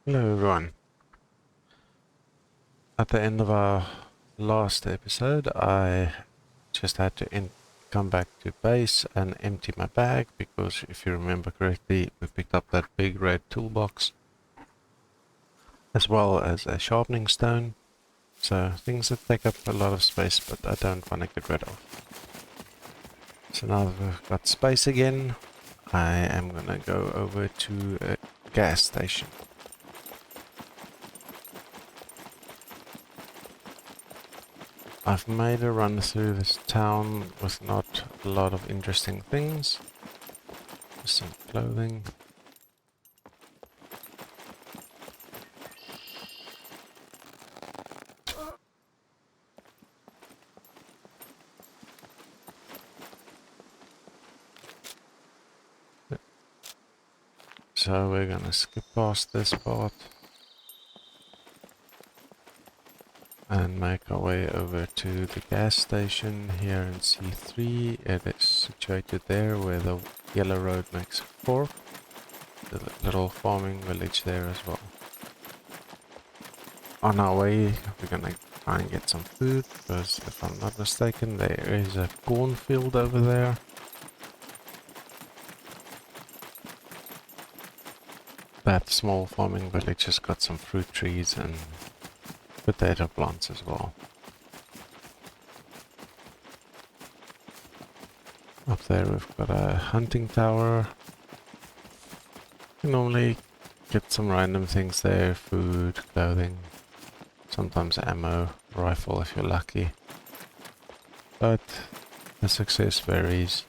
Hello everyone. At the end of our last episode, I just had to come back to base and empty my bag because if you remember correctly, we picked up that big red toolbox as well as a sharpening stone. So things that take up a lot of space, but I don't want to get rid of. So now that we've got space again, I am gonna go over to a gas station. I've made a run through this town with not a lot of interesting things. Just some clothing. So we're gonna skip past this part and make our way over to the gas station here in C3. It is situated there where the yellow road makes a fork. The little farming village there as well. On our way, we're gonna try and get some food because if I'm not mistaken, there is a cornfield over there. That small farming village has got some fruit trees and potato plants as well. Up there we've got a hunting tower. You normally get some random things there, food, clothing, sometimes ammo, rifle if you're lucky. But the success varies.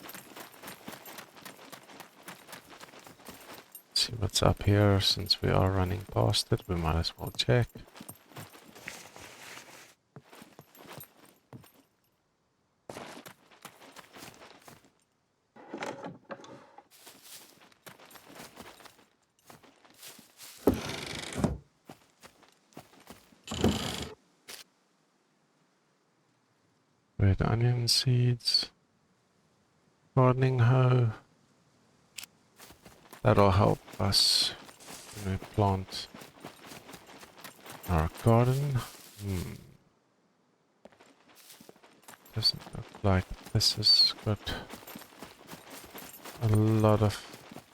See what's up here. Since we are running past it, we might as well check. Red onion seeds, gardening hoe. That'll help us when we plant our garden. Doesn't look like this has got a lot of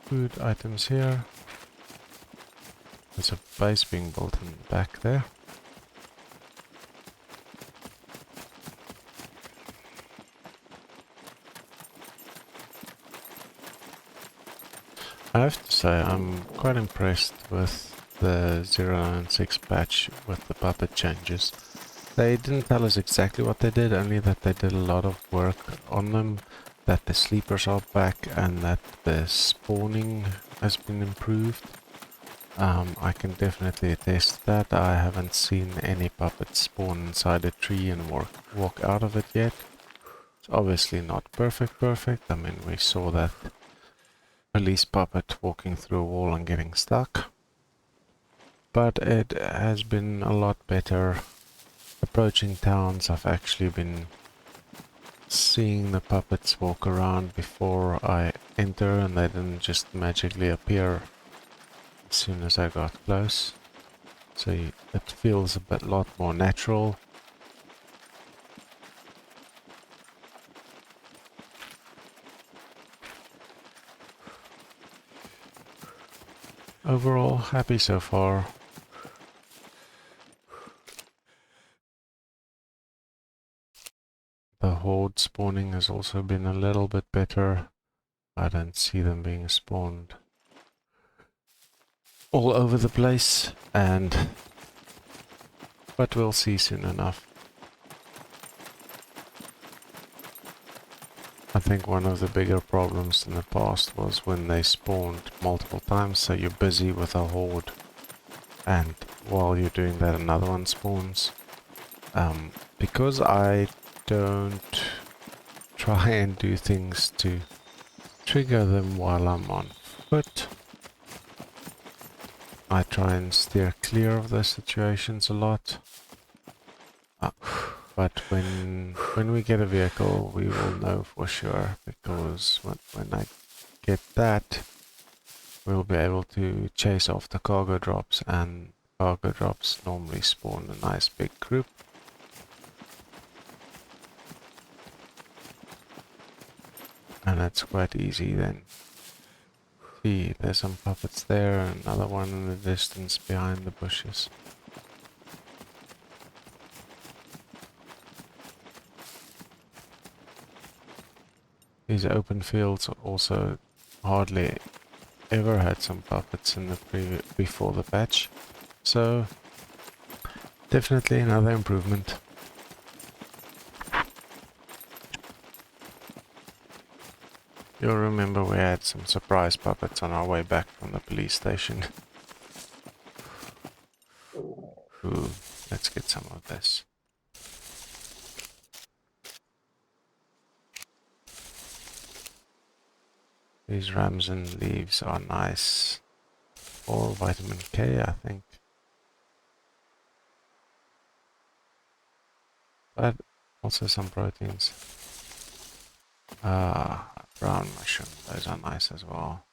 food items here. There's a base being built in the back there. I have to say I'm quite impressed with the 096 patch with the puppet changes. They didn't tell us exactly what they did, only that they did a lot of work on them, that the sleepers are back and that the spawning has been improved. I can definitely attest that. I haven't seen any puppets spawn inside a tree and walk out of it yet. It's obviously not perfect. I mean, we saw that police puppet walking through a wall and getting stuck. But it has been a lot better. Approaching towns, I've actually been seeing the puppets walk around before I enter, and they didn't just magically appear as soon as I got close. So it feels a lot more natural. Overall, happy so far. The horde spawning has also been a little bit better. I don't see them being spawned all over the place, but we'll see soon enough. I think one of the bigger problems in the past was when they spawned multiple times, so you're busy with a horde, and while you're doing that another one spawns. Because I don't try and do things to trigger them while I'm on foot, I try and steer clear of those situations a lot. But when we get a vehicle, we will know for sure, because when I get that, we'll be able to chase off the cargo drops, and cargo drops normally spawn a nice big group. And it's quite easy then. See, there's some puppets there, and another one in the distance behind the bushes. These open fields also hardly ever had some puppets in the before the patch, so definitely another improvement. You'll remember we had some surprise puppets on our way back from the police station. Ooh, let's get some of this. These ramson leaves are nice. Or vitamin K, I think. But also some proteins. Brown mushroom, those are nice as well.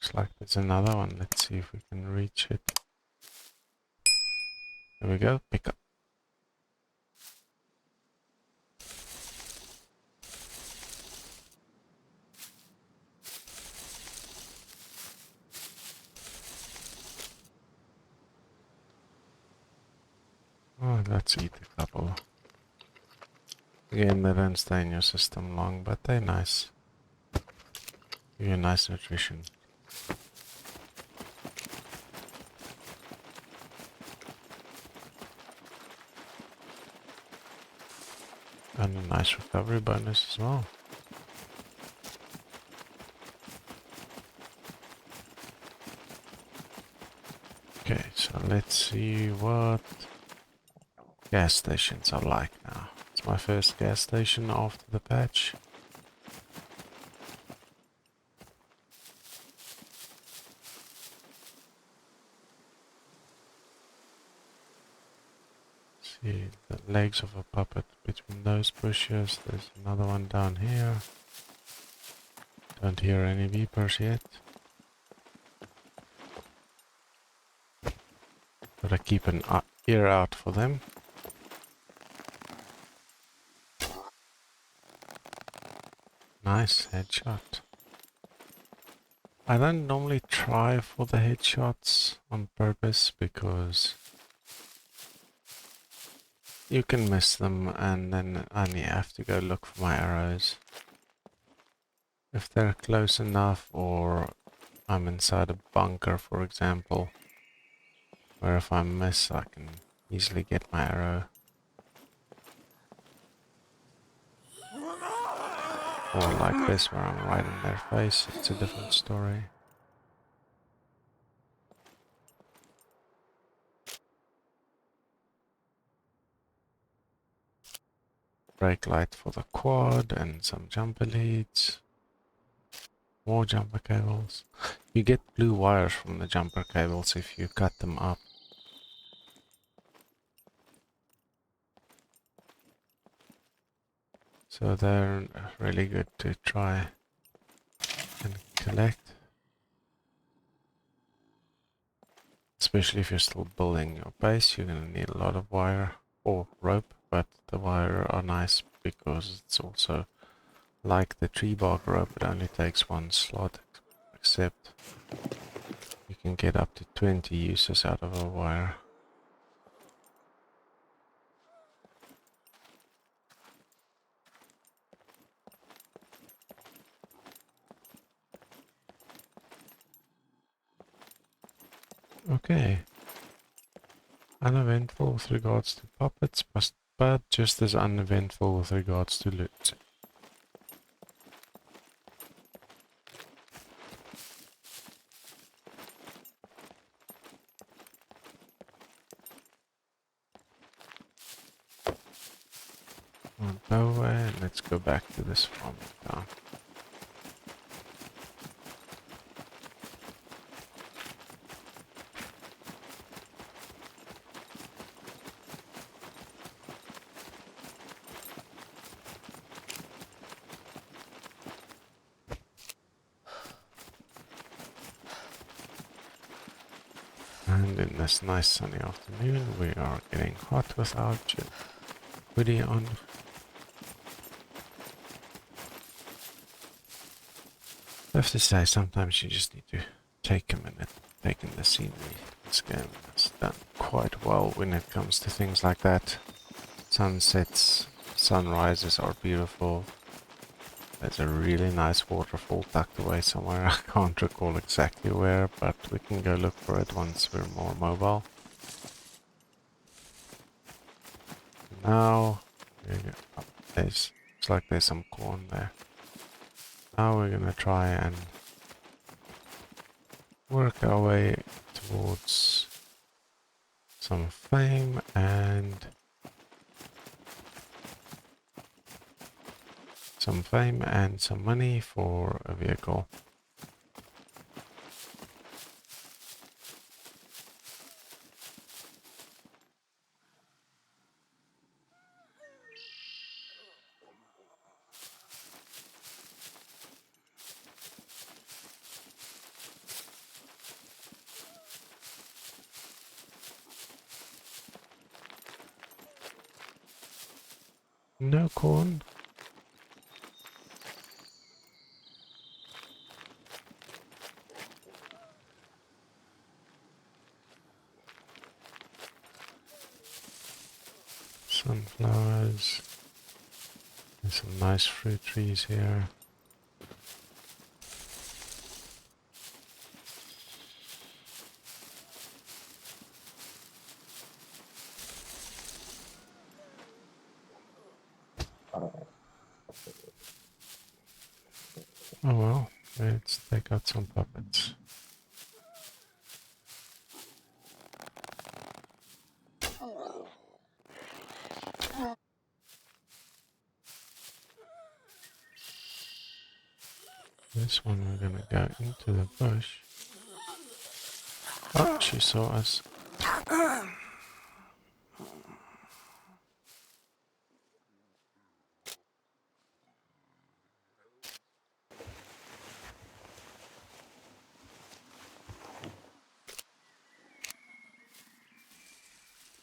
Looks like there's another one. Let's see if we can reach it. There we go, pick up. Oh, let's eat a couple. Again, they don't stay in your system long, but they're nice. Give you nice nutrition. And a nice recovery bonus as well. Okay, so let's see what gas stations are like now. It's my first gas station after the patch. See the legs of a puppet between those bushes. There's another one down here. Don't hear any beepers yet. Gotta keep an ear out for them. Nice headshot. I don't normally try for the headshots on purpose because you can miss them and then I only have to go look for my arrows. If they're close enough, or I'm inside a bunker, for example, where if I miss I can easily get my arrow. Or like this where I'm right in their face, it's a different story. Brake light for the quad and some jumper leads. More jumper cables. You get blue wires from the jumper cables if you cut them up. So they're really good to try and collect. Especially if you're still building your base, you're going to need a lot of wire or rope, but the wire are nice because it's also like the tree bark rope, it only takes one slot, except you can get up to 20 uses out of a wire. Okay. Uneventful with regards to puppets, but just as uneventful with regards to loot. Go away, and let's go back to this farming town. And in this nice sunny afternoon, we are getting hot with our hoodie on. I have to say, sometimes you just need to take a minute, take in the scenery. This game has done quite well when it comes to things like that. Sunsets, sunrises are beautiful. There's a really nice waterfall tucked away somewhere. I can't recall exactly where, but we can go look for it once we're more mobile. Now, looks like there's some corn there. Now we're gonna try and work our way towards some fame and some money for a vehicle. No corn? Sunflowers. There's some nice fruit trees here. Oh well, let's take out some puppets. This one we're gonna go into the bush. Oh, she saw us.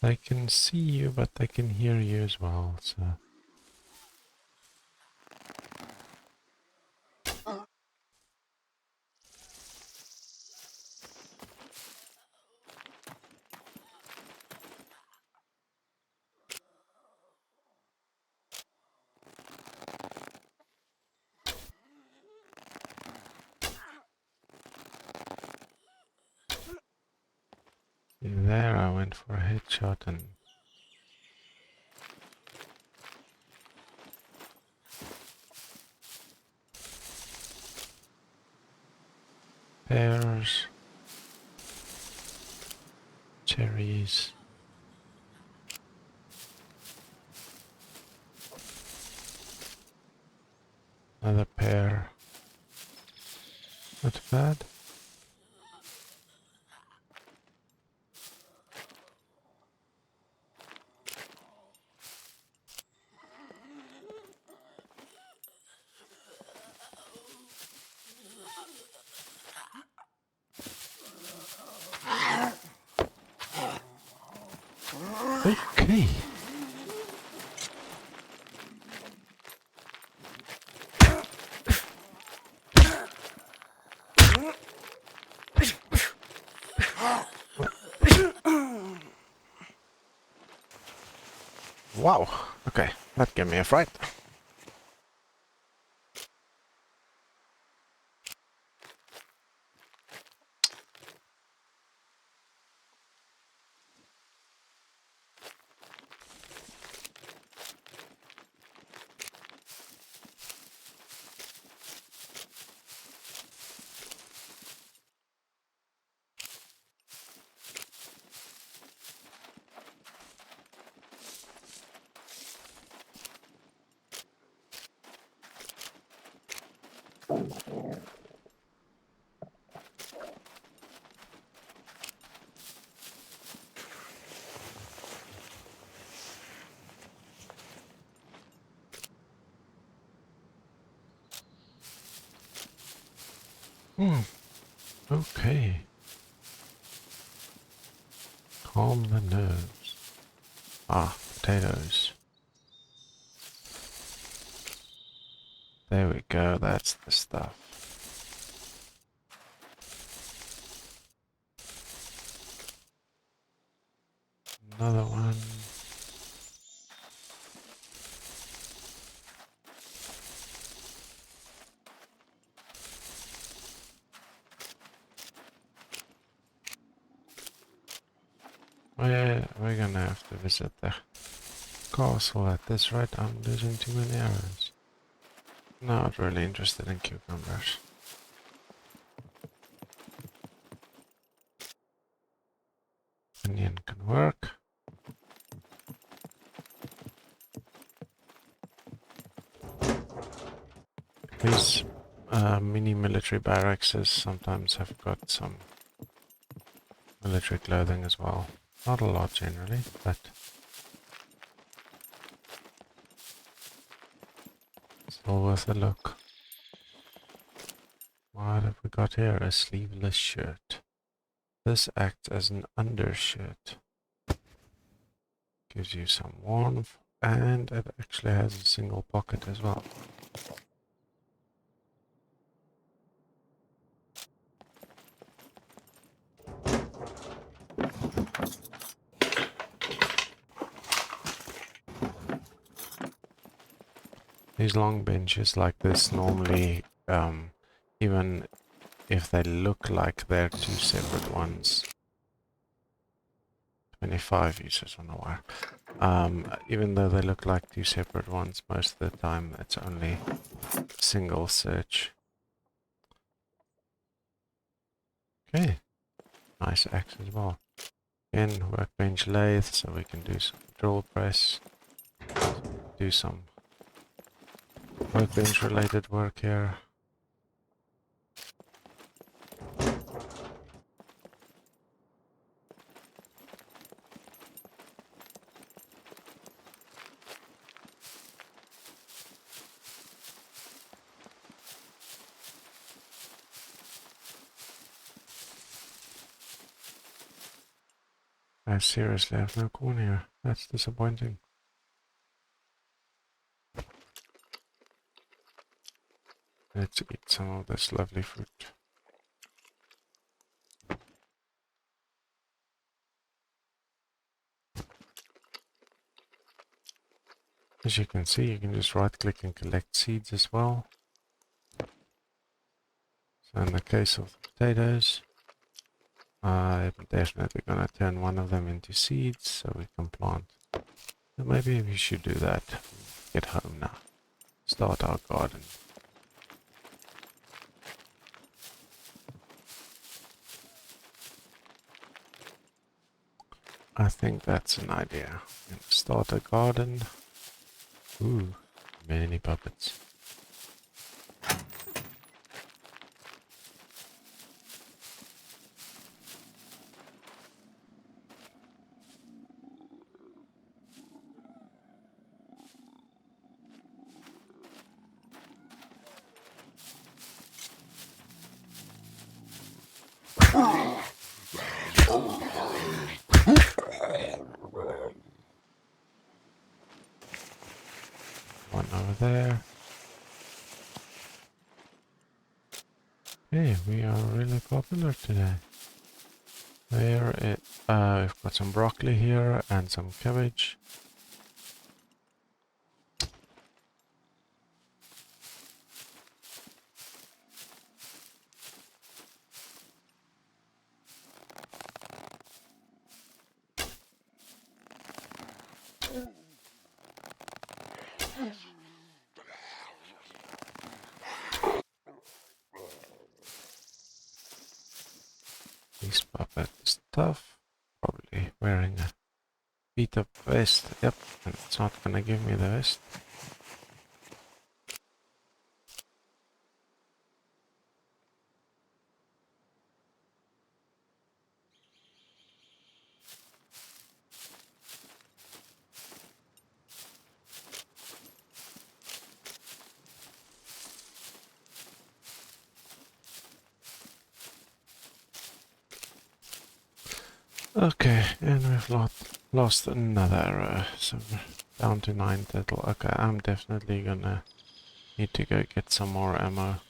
They can see you, but they can hear you as well, so... There I went for a headshot and... Pears... Cherries... Another pear... Not bad. Okay. Wow. Okay, that gave me a fright. Okay. Calm the nerves. Ah, potatoes. There we go, that's the stuff. Another one. We're gonna have to visit the castle at this rate. I'm losing too many arrows. Not really interested in cucumbers. Onion can work. These mini military barracks sometimes have got some military clothing as well. Not a lot generally, but still worth a look. What have we got here? A sleeveless shirt. This acts as an undershirt. Gives you some warmth, and it actually has a single pocket as well. These long benches like this normally, even if they look like they're two separate ones, 25 users on the wire. Even though they look like two separate ones, most of the time it's only single search. Okay, nice axe as well. Again, workbench lathe, so we can do some drill press, do some workbench related work here. I seriously have no corn here. That's disappointing. Let's eat some of this lovely fruit. As you can see, you can just right click and collect seeds as well. So in the case of the potatoes, I'm definitely going to turn one of them into seeds so we can plant. So maybe we should do that. Get home now. Start our garden. I think that's an idea. Start a garden. Ooh, many puppets. One over there. Hey, we are really popular today. We've got some broccoli here and some cabbage. This puppet is tough. Probably wearing a beat up vest. Yep, and it's not gonna give me the vest. Okay, and we've lost another arrow, so we're down to 9 total. Okay, I'm definitely gonna need to go get some more ammo.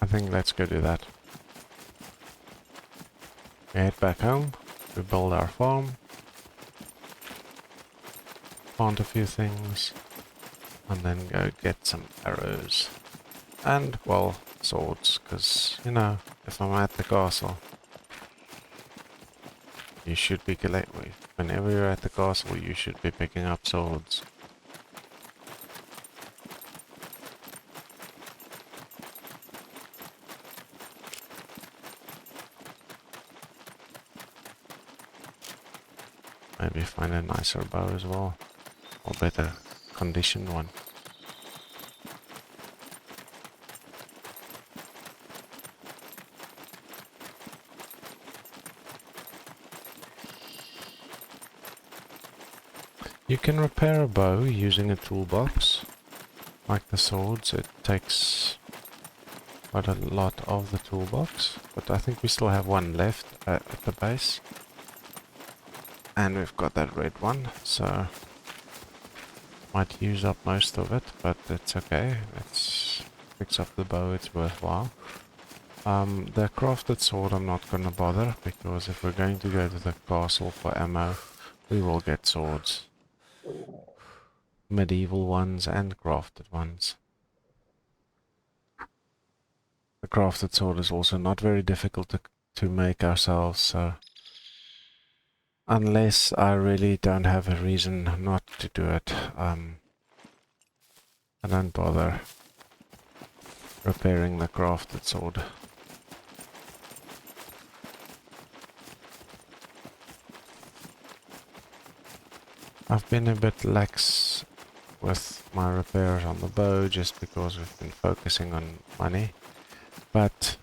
I think let's go do that. We head back home, we build our farm, plant a few things, and then go get some arrows. And, well, swords, because, you know, if I'm at the castle, you should be whenever you're at the castle, you should be picking up swords. Maybe find a nicer bow as well, or better conditioned one. You can repair a bow using a toolbox. Like the swords, it takes quite a lot of the toolbox, but I think we still have one left at the base. And we've got that red one, so might use up most of it, but it's okay. Let's fix up the bow, it's worthwhile. The crafted sword I'm not gonna bother, because if we're going to go to the castle for ammo, we will get swords. Medieval ones and crafted ones. The crafted sword is also not very difficult to make ourselves, so unless I really don't have a reason not to do it, I don't bother repairing the crafted sword. I've been a bit lax with my repairs on the bow just because we've been focusing on money, but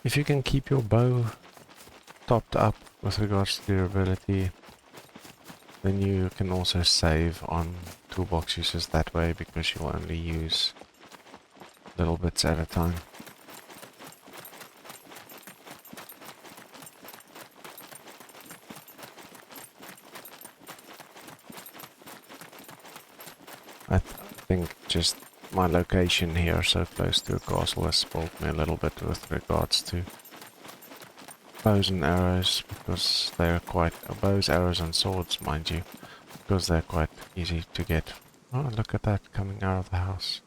if you can keep your bow topped up with regards to durability, then you can also save on toolbox uses that way, because you'll only use little bits at a time. I think just my location here so close to a castle has spoiled me a little bit with regards to bows and arrows, because they're quite bows, arrows and swords, mind you, because they're quite easy to get. Oh, look at that coming out of the house.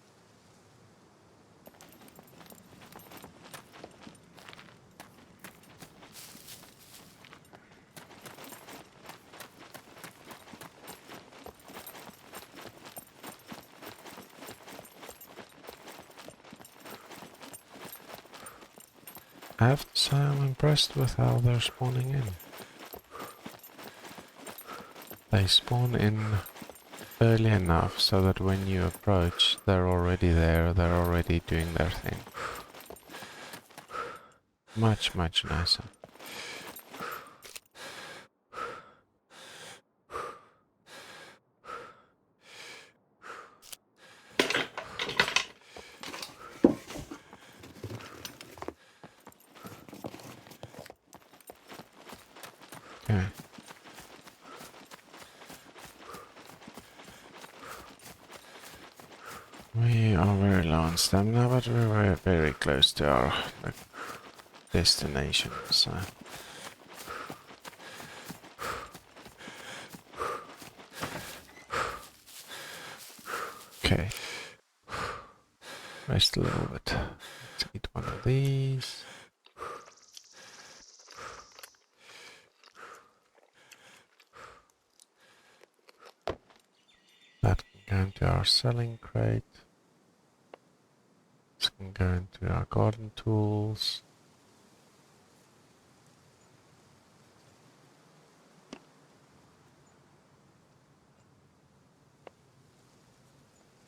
I have to say I'm impressed with how they're spawning in. They spawn in early enough so that when you approach, they're already there, they're already doing their thing. Much, much nicer. Okay. We are very low on stamina, but we're very, very close to our destination, so... Okay. Rest a little bit. Let's eat one of these. That can go into our selling crate. This can go into our garden tools.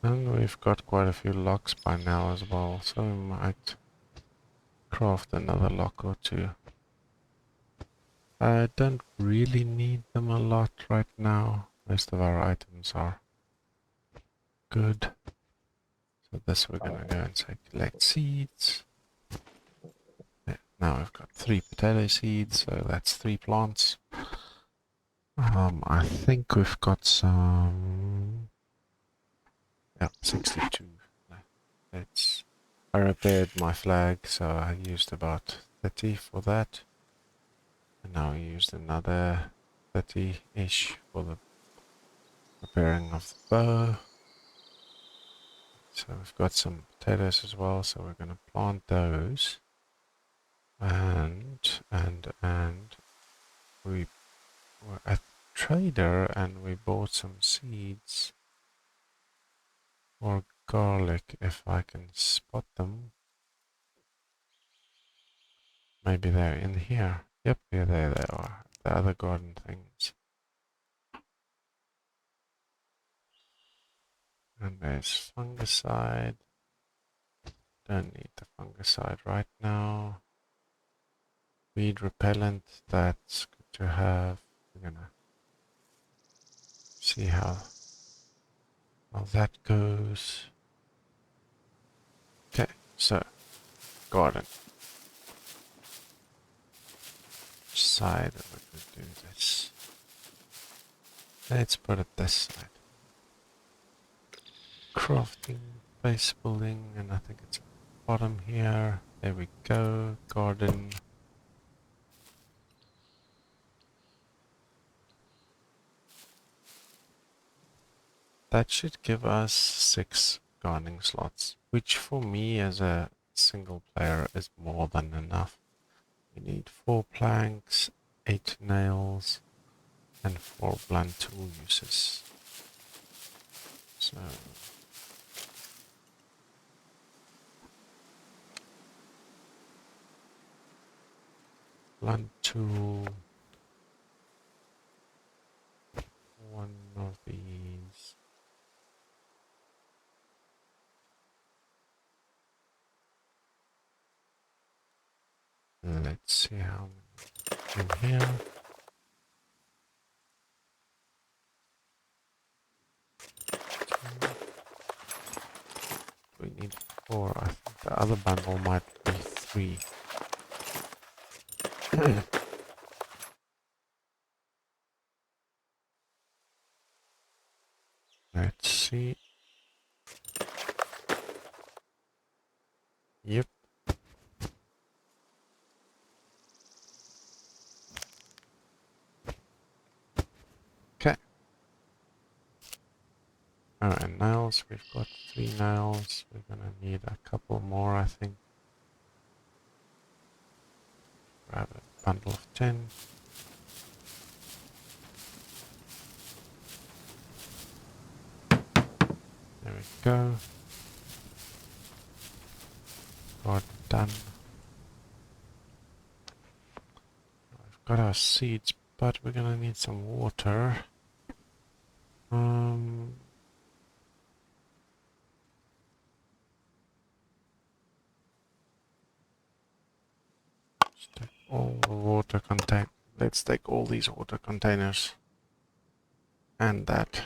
And we've got quite a few locks by now as well, so we might craft another lock or two. I don't really need them a lot right now. Most of our items are good. So this we're gonna go and say collect seeds. Yeah, now we've got 3 potato seeds, so that's 3 plants. I think we've got some... Yeah, 62. It's... I repaired my flag, so I used about 30 for that. And now I used another 30-ish for the repairing of the bow. So we've got some potatoes as well, so we're going to plant those. And we were at trader and we bought some seeds or garlic if I can spot them. Maybe they're in here. Yep, yeah, there they are. The other garden things. And there's fungicide. Don't need the fungicide right now. Weed repellent, that's good to have. We're gonna see how that goes. Okay, so garden. Which side are we gonna do this? Let's put it this side. Crafting, base building, and I think it's bottom here. There we go. Garden. That should give us 6 gardening slots, which for me as a single player is more than enough. We need 4 planks, 8 nails, and 4 blunt tool uses. So blunt tool, 1 of these. Let's see how many in here. We need 4. I think the other bundle might be 3. Let's see. Yep. Okay. Alright, nails. We've got 3 nails. We're gonna need a couple more, I think. Grab a bundle of 10. There we go. Got done. We've got our seeds, but we're gonna need some water. Let's take all the water contain. Let's take all these water containers and that.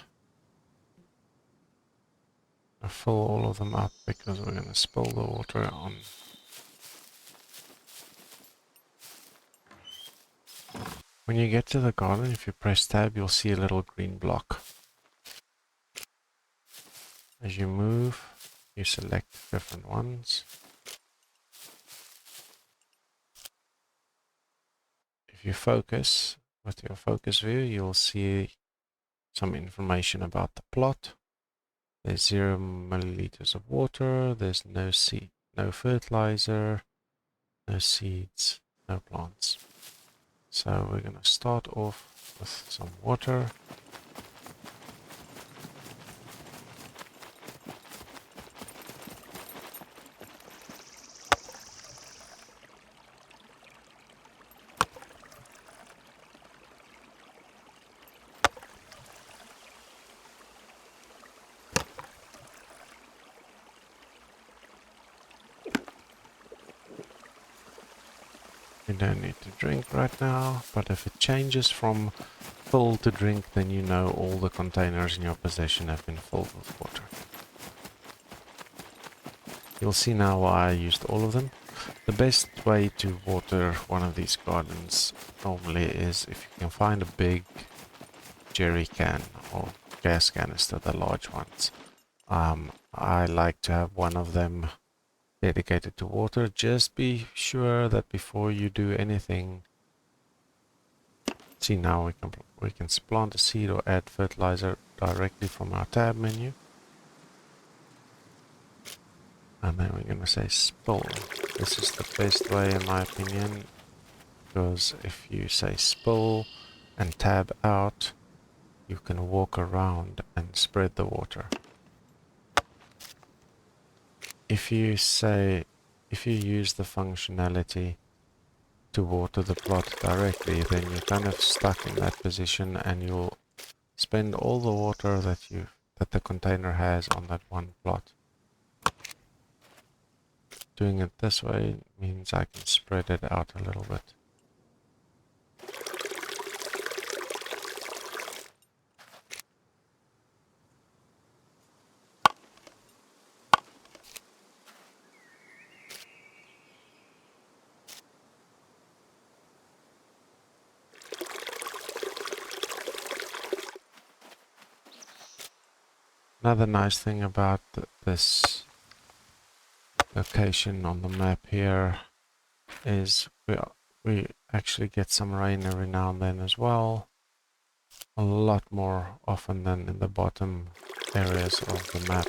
I'll fill all of them up because we're gonna spill the water on. When you get to the garden, if you press tab, you'll see a little green block. As you move, you select different ones. If you focus with your focus view, you'll see some information about the plot. There's 0 milliliters of water, there's no seed, no fertilizer, no seeds, no plants. So we're going to start off with some water. You don't need to drink right now, but if it changes from full to drink, then you know all the containers in your possession have been filled with water. You'll see now why I used all of them. The best way to water one of these gardens normally is if you can find a big jerry can or gas canister, the large ones. I like to have one of them dedicated to water. Just be sure that before you do anything, see now we can plant a seed or add fertilizer directly from our tab menu. And then we're going to say spill. This is the best way in my opinion, because if you say spill and tab out, you can walk around and spread the water. If you use the functionality to water the plot directly, then you're kind of stuck in that position and you'll spend all the water that the container has on that one plot. Doing it this way means I can spread it out a little bit. Another nice thing about this location on the map here is we actually get some rain every now and then as well. A lot more often than in the bottom areas of the map.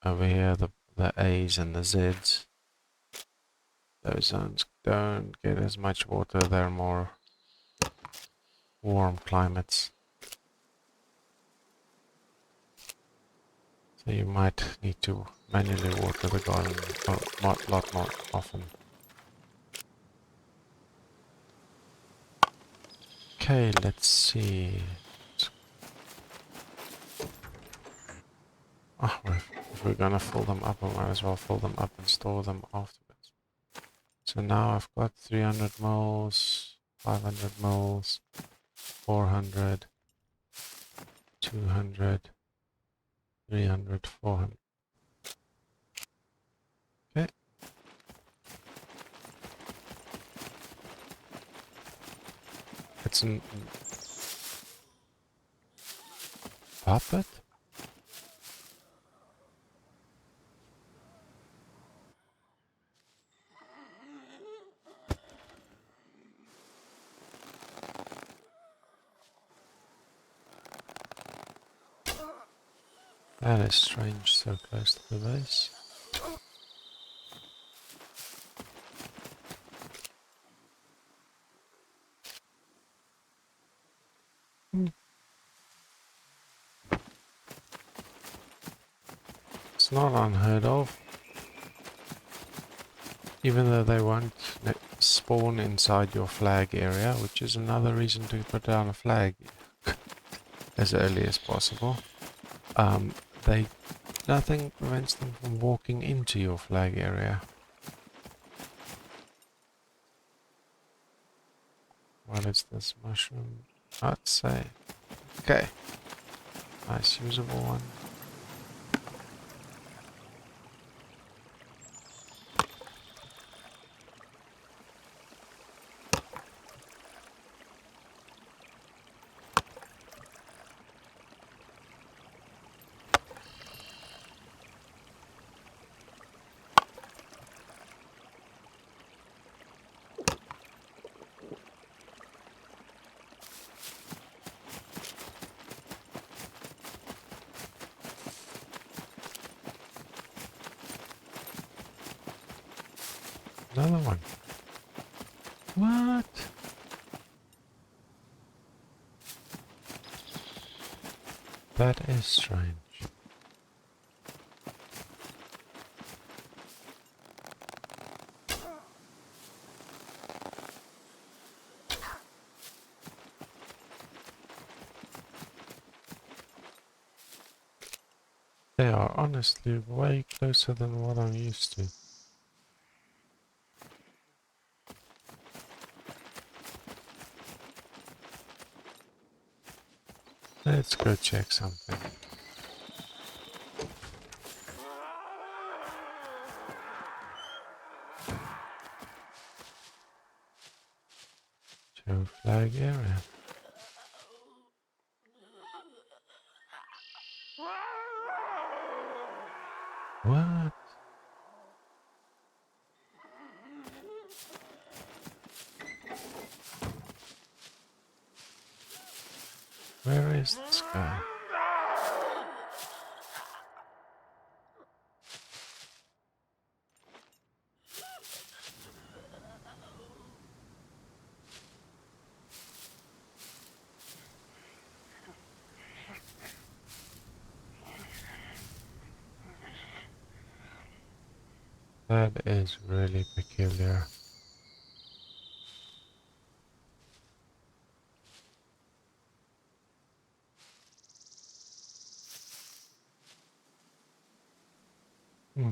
Over here, the A's and the Z's, those zones don't get as much water. They're more warm climates. So you might need to manually water the garden a lot more often. Okay, let's see. Oh, if we're gonna fill them up, we might as well fill them up and store them afterwards. So now I've got 300 mils, 500 mils, 400, 200, 300, 400. Okay. It's an puppet? That is strange, so close to the base. It's not unheard of. Even though they won't spawn inside your flag area, which is another reason to put down a flag as early as possible. Nothing prevents them from walking into your flag area. What is this mushroom? I'd say. Okay. Nice usable one. Another one. What? That is strange. They are honestly way closer than what I'm used to. Let's go check something. Show flag area. What? Where is this guy? That is really peculiar. Hmm.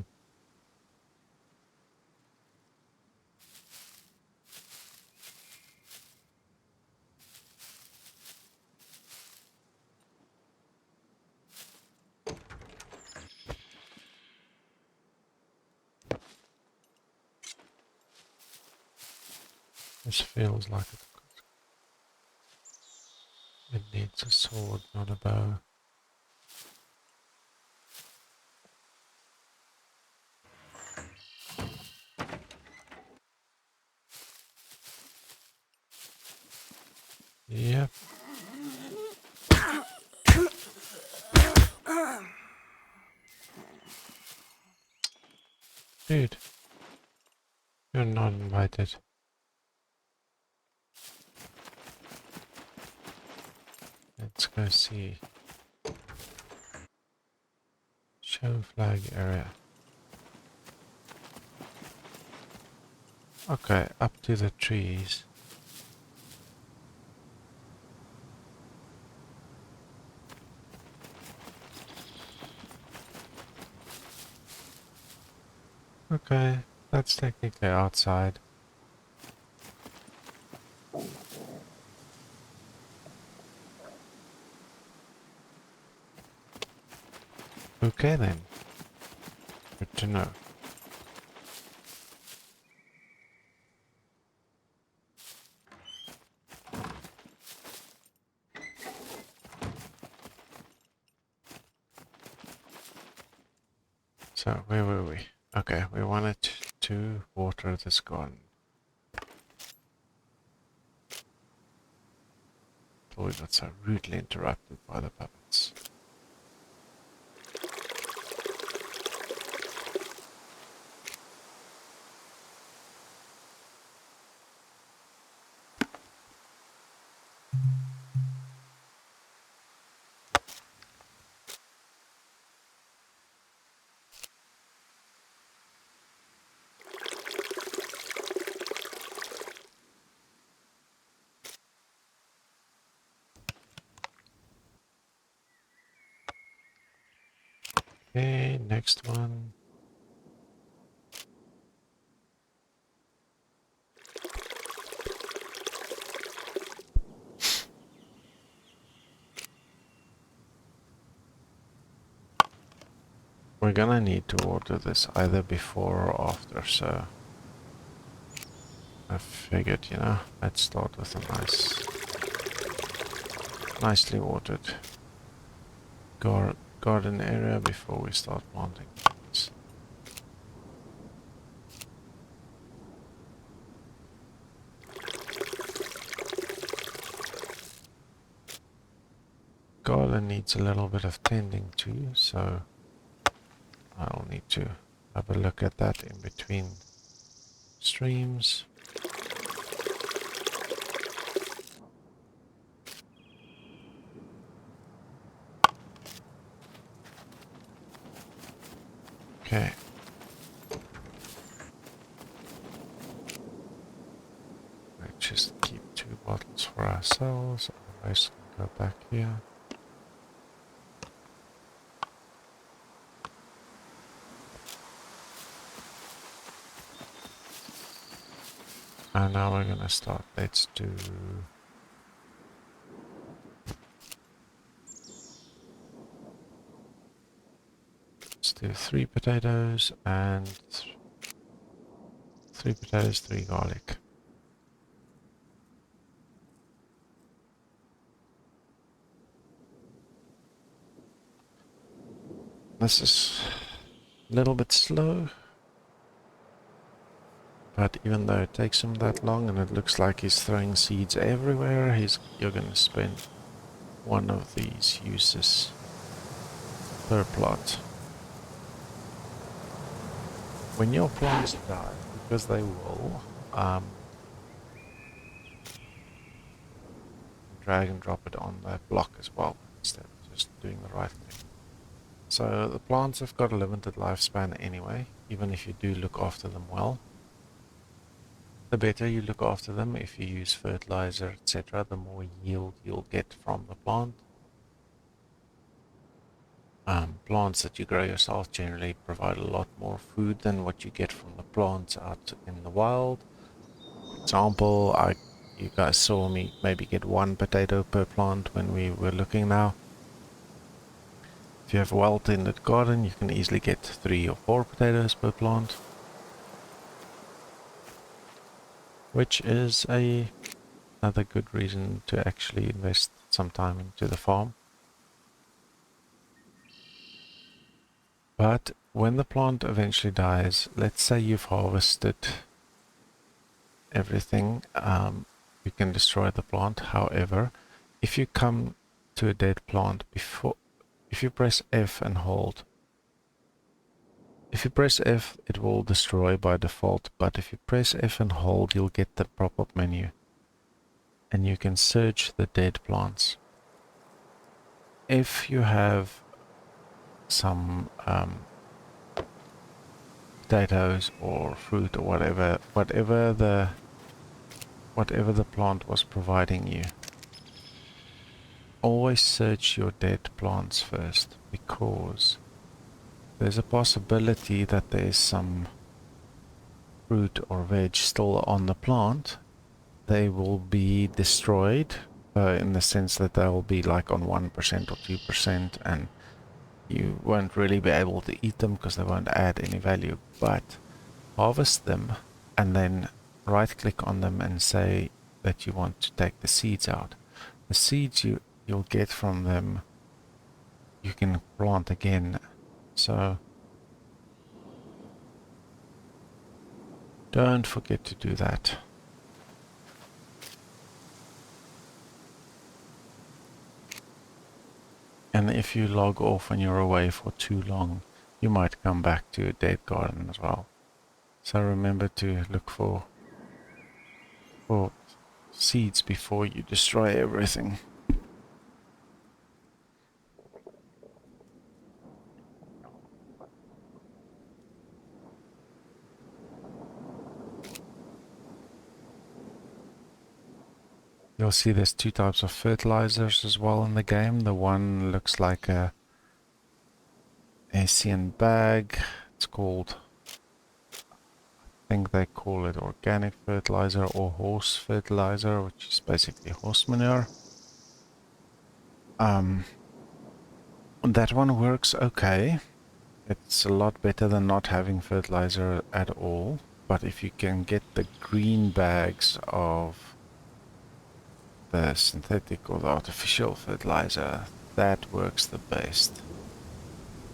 This feels like it needs a sword, not a bow. Yep. Dude, you're not invited. Let's go see. Show flag area. Okay, up to the trees. Okay, that's technically outside. Okay then. Good to know. So, where were we? Okay, we wanted to water this garden. So we got so rudely interrupted by the puppets. Okay, next one. We're gonna need to water this either before or after, so I figured, you know, let's start with a nicely watered garden area before we start planting things. Garden needs a little bit of tending too, so I'll need to have a look at that in between streams. Okay. Let's just keep 2 bottles for ourselves, otherwise we'll go back here. And now we're gonna start. Let's do let's do 3 potatoes and 3 potatoes, 3 garlic. This is a little bit slow, but even though it takes him that long and it looks like he's throwing seeds everywhere, you're going to spend one of these uses per plot. When your plants die, because they will, drag and drop it on the block as well, instead of just doing the right click. So the plants have got a limited lifespan anyway, even if you do look after them well. The better you look after them, if you use fertilizer, etc., the more yield you'll get from the plant. Plants that you grow yourself generally provide a lot more food than what you get from the plants out in the wild. For example, you guys saw me maybe get 1 potato per plant when we were looking now. If you have a well-tended garden, you can easily get 3 or 4 potatoes per plant, which is another good reason to actually invest some time into the farm. But when the plant eventually dies, let's say you've harvested everything, you can destroy the plant. However, if you come to a dead plant if you press F and hold, if you press F, it will destroy by default, but if you press F and hold, you'll get the pop-up menu, and you can search the dead plants. If you have some potatoes or fruit or whatever the plant was providing you, always search your dead plants first, because there's a possibility that there's some fruit or veg still on the plant. They will be destroyed in the sense that they will be like on 1% or 2%, and you won't really be able to eat them because they won't add any value. But harvest them and then right click on them and say that you want to take the seeds out. The seeds you'll get from them, you can plant again. So don't forget to do that. And if you log off and you're away for too long, you might come back to a dead garden as well. So remember to look for seeds before you destroy everything. You'll see there's 2 types of fertilizers as well in the game. The one looks like a SCUM bag. It's called, I think they call it organic fertilizer or horse fertilizer, which is basically horse manure. That one works okay. It's a lot better than not having fertilizer at all. But if you can get the green bags of the synthetic or the artificial fertilizer, that works the best.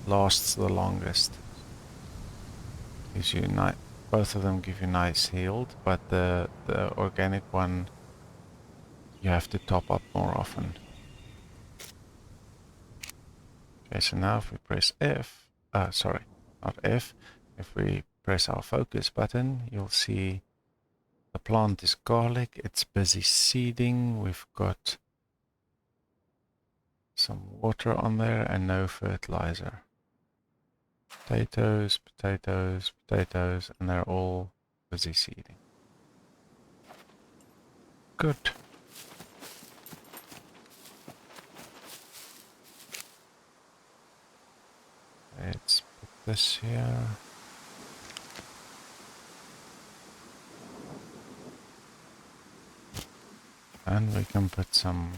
Lasts the longest. Gives you both of them give you nice yield, but the organic one you have to top up more often. Okay, so now if we press F, sorry, not F, if we press our focus button, you'll see the plant is garlic, it's busy seeding, we've got some water on there and no fertilizer. Potatoes, potatoes, potatoes, and they're all busy seeding. Good. Let's put this here. And we can put some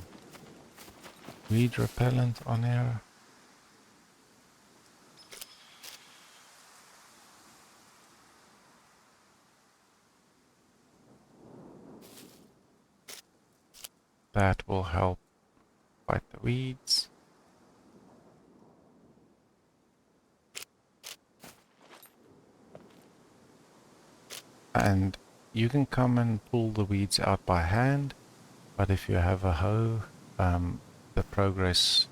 weed repellent on here. That will help fight the weeds. And you can come and pull the weeds out by hand, but if you have a hoe, the progress,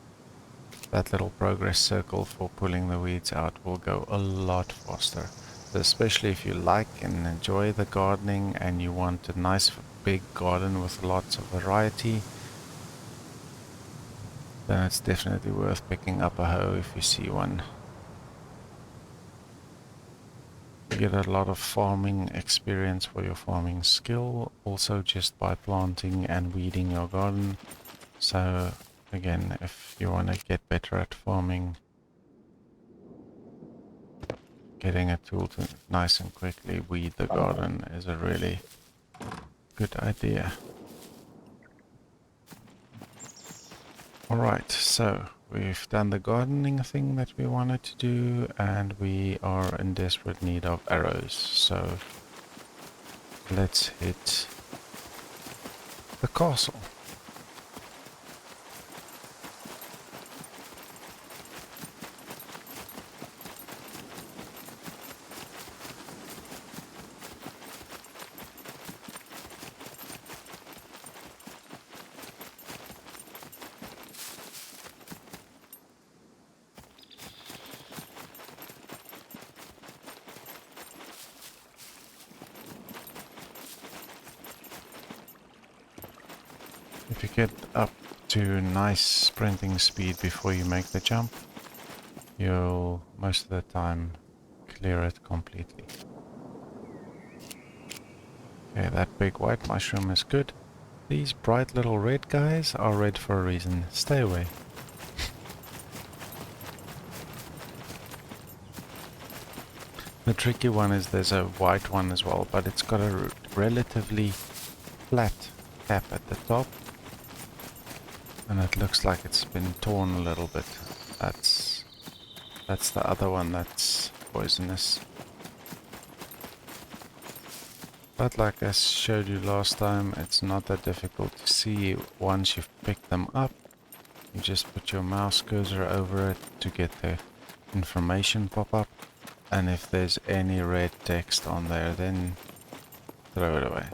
that little progress circle for pulling the weeds out will go a lot faster. So especially if you like and enjoy the gardening and you want a nice big garden with lots of variety, then it's definitely worth picking up a hoe if you see one. You get a lot of farming experience for your farming skill, also just by planting and weeding your garden. So again, if you want to get better at farming, getting a tool to nice and quickly weed the garden is a really good idea. Alright, so we've done the gardening thing that we wanted to do, and we are in desperate need of arrows. So let's hit the castle. If you get up to nice sprinting speed before you make the jump, you'll most of the time clear it completely. Okay, that big white mushroom is good. These bright little red guys are red for a reason. Stay away. The tricky one is there's a white one as well, but it's got a relatively flat cap at the top. And it looks like it's been torn a little bit. That's the other one that's poisonous. But like I showed you last time, it's not that difficult to see once you've picked them up. You just put your mouse cursor over it to get the information pop up. And if there's any red text on there, then throw it away.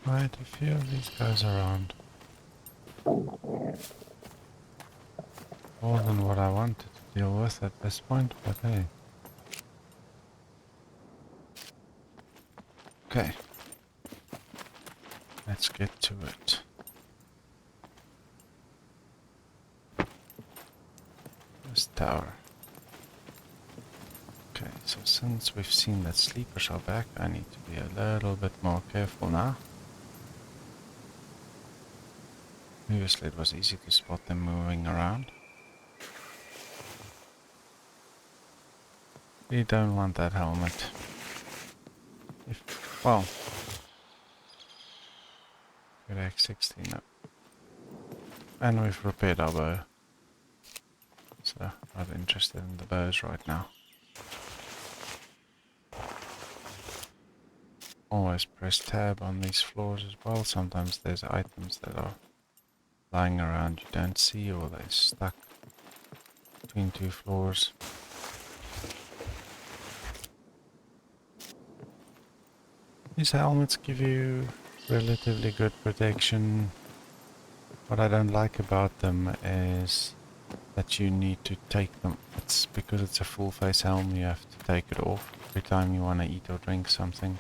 Quite a few of these guys around. More than what I wanted to deal with at this point, but hey. Okay. Let's get to it. This tower. Okay, so since we've seen that sleepers are back, I need to be a little bit more careful now. Previously it was easy to spot them moving around. We don't want that helmet. Well, good X16 up. And we've repaired our bow. So, not interested in the bows right now. Always press tab on these floors as well. Sometimes there's items that are lying around you don't see, or they're stuck. between 2 floors. These helmets give you relatively good protection. What I don't like about them is that you need to take them. It's because it's a full face helmet, you have to take it off every time you want to eat or drink something.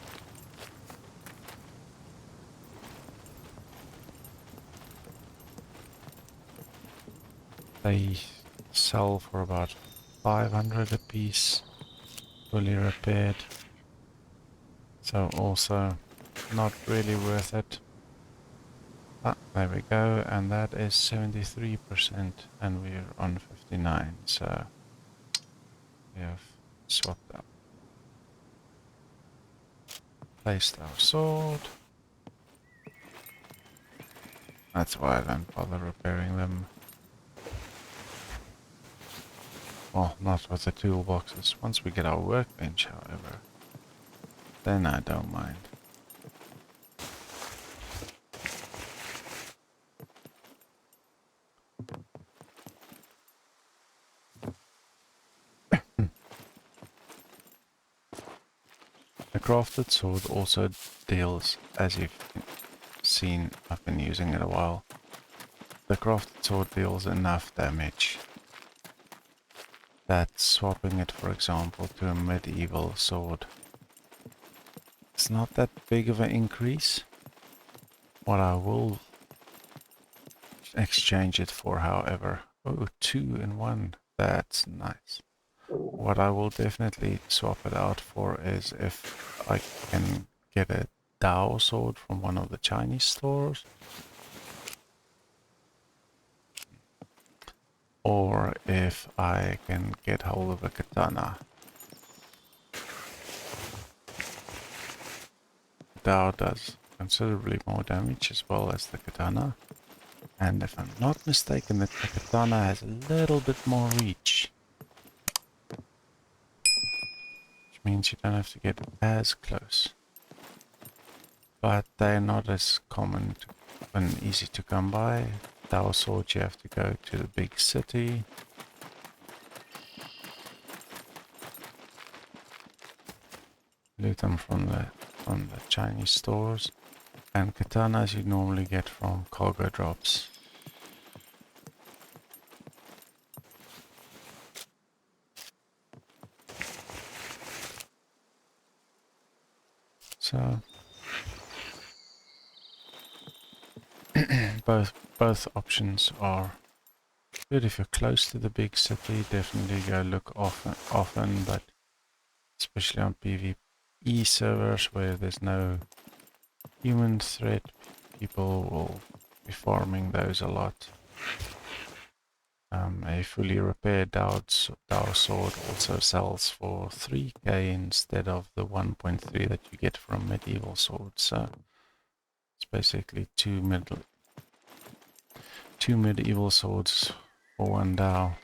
They sell for about 500 a piece, fully repaired. So also not really worth it. Ah, there we go, and that is 73%, and we're on 59, so we have swapped out. Placed our sword. That's why I don't bother repairing them. Well, not with the toolboxes. Once we get our workbench, however, then I don't mind. The crafted sword also deals, as you've seen, I've been using it a while. The crafted sword deals enough damage that swapping it, for example, to a medieval sword, it's not that big of an increase. What I will exchange it for, however, oh, 2 in 1, that's nice. What I will definitely swap it out for is if I can get a Dao sword from one of the Chinese stores, or if I can get hold of a katana. Dao does considerably more damage as well as the katana, and if I'm not mistaken, the katana has a little bit more reach, which means you don't have to get as close. But they're not as common and easy to come by. Dao swords, you have to go to the big city. Loot them from the Chinese stores. And katanas you normally get from cargo drops. So both options are good. If you're close to the big city, definitely go look often, but especially on PvE servers where there's no human threat, people will be farming those a lot. A fully repaired Dao sword also sells for 3k instead of the 1.3 that you get from medieval swords. So it's basically two medieval swords for one Dao.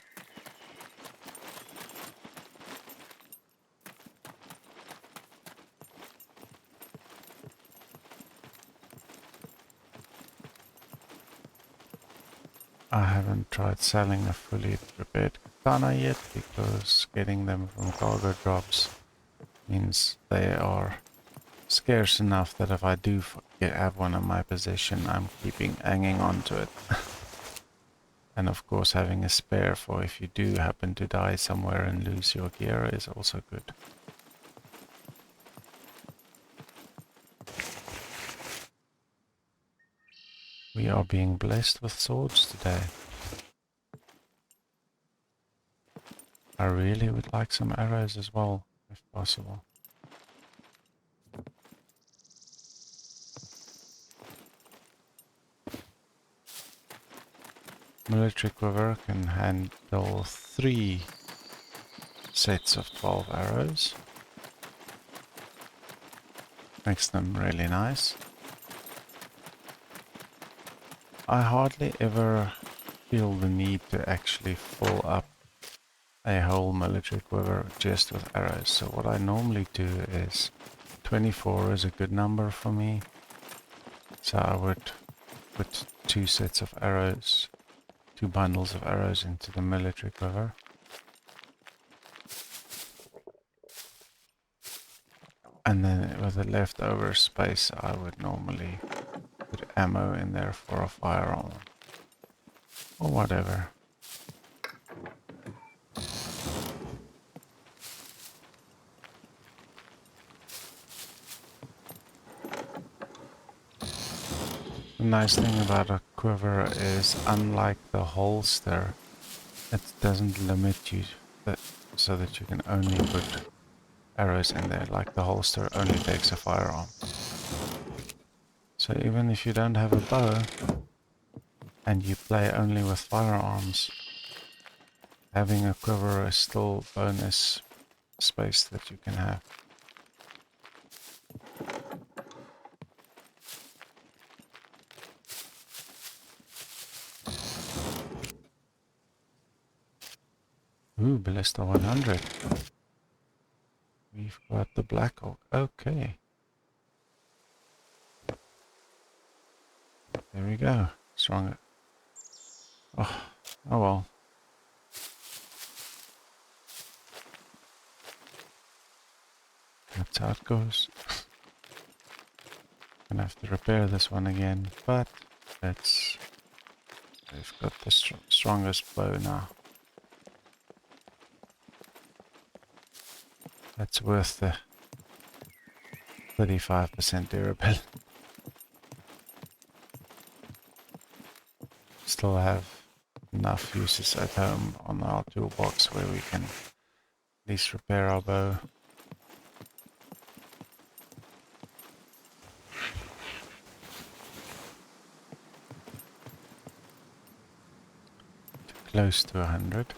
I haven't tried selling a fully prepared katana yet because getting them from cargo drops means they are scarce enough that if I do have one in my possession, I'm hanging on to it. And of course having a spare for if you do happen to die somewhere and lose your gear is also good. We are being blessed with swords today. I really would like some arrows as well, if possible. Military quiver can handle 3 sets of 12 arrows. Makes them really nice. I hardly ever feel the need to actually fill up a whole military quiver just with arrows. So what I normally do is 24 is a good number for me. So I would put 2 sets of arrows, 2 bundles of arrows into the military quiver. And then with the leftover space, I would normally put ammo in there for a firearm or whatever. The nice thing about a quiver is, unlike the holster, it doesn't limit you so that you can only put arrows in there. Like the holster only takes a firearm. So even if you don't have a bow and you play only with firearms, having a quiver is still bonus space that you can have. Ooh, Ballista 100. We've got the Black Hawk. Okay. There we go. Stronger. Oh, oh well. That's how it goes. Gonna have to repair this one again, but we've got the strongest bow now. That's worth the 35% durability. Still have enough uses at home on our toolbox where we can at least repair our bow. Close to 100.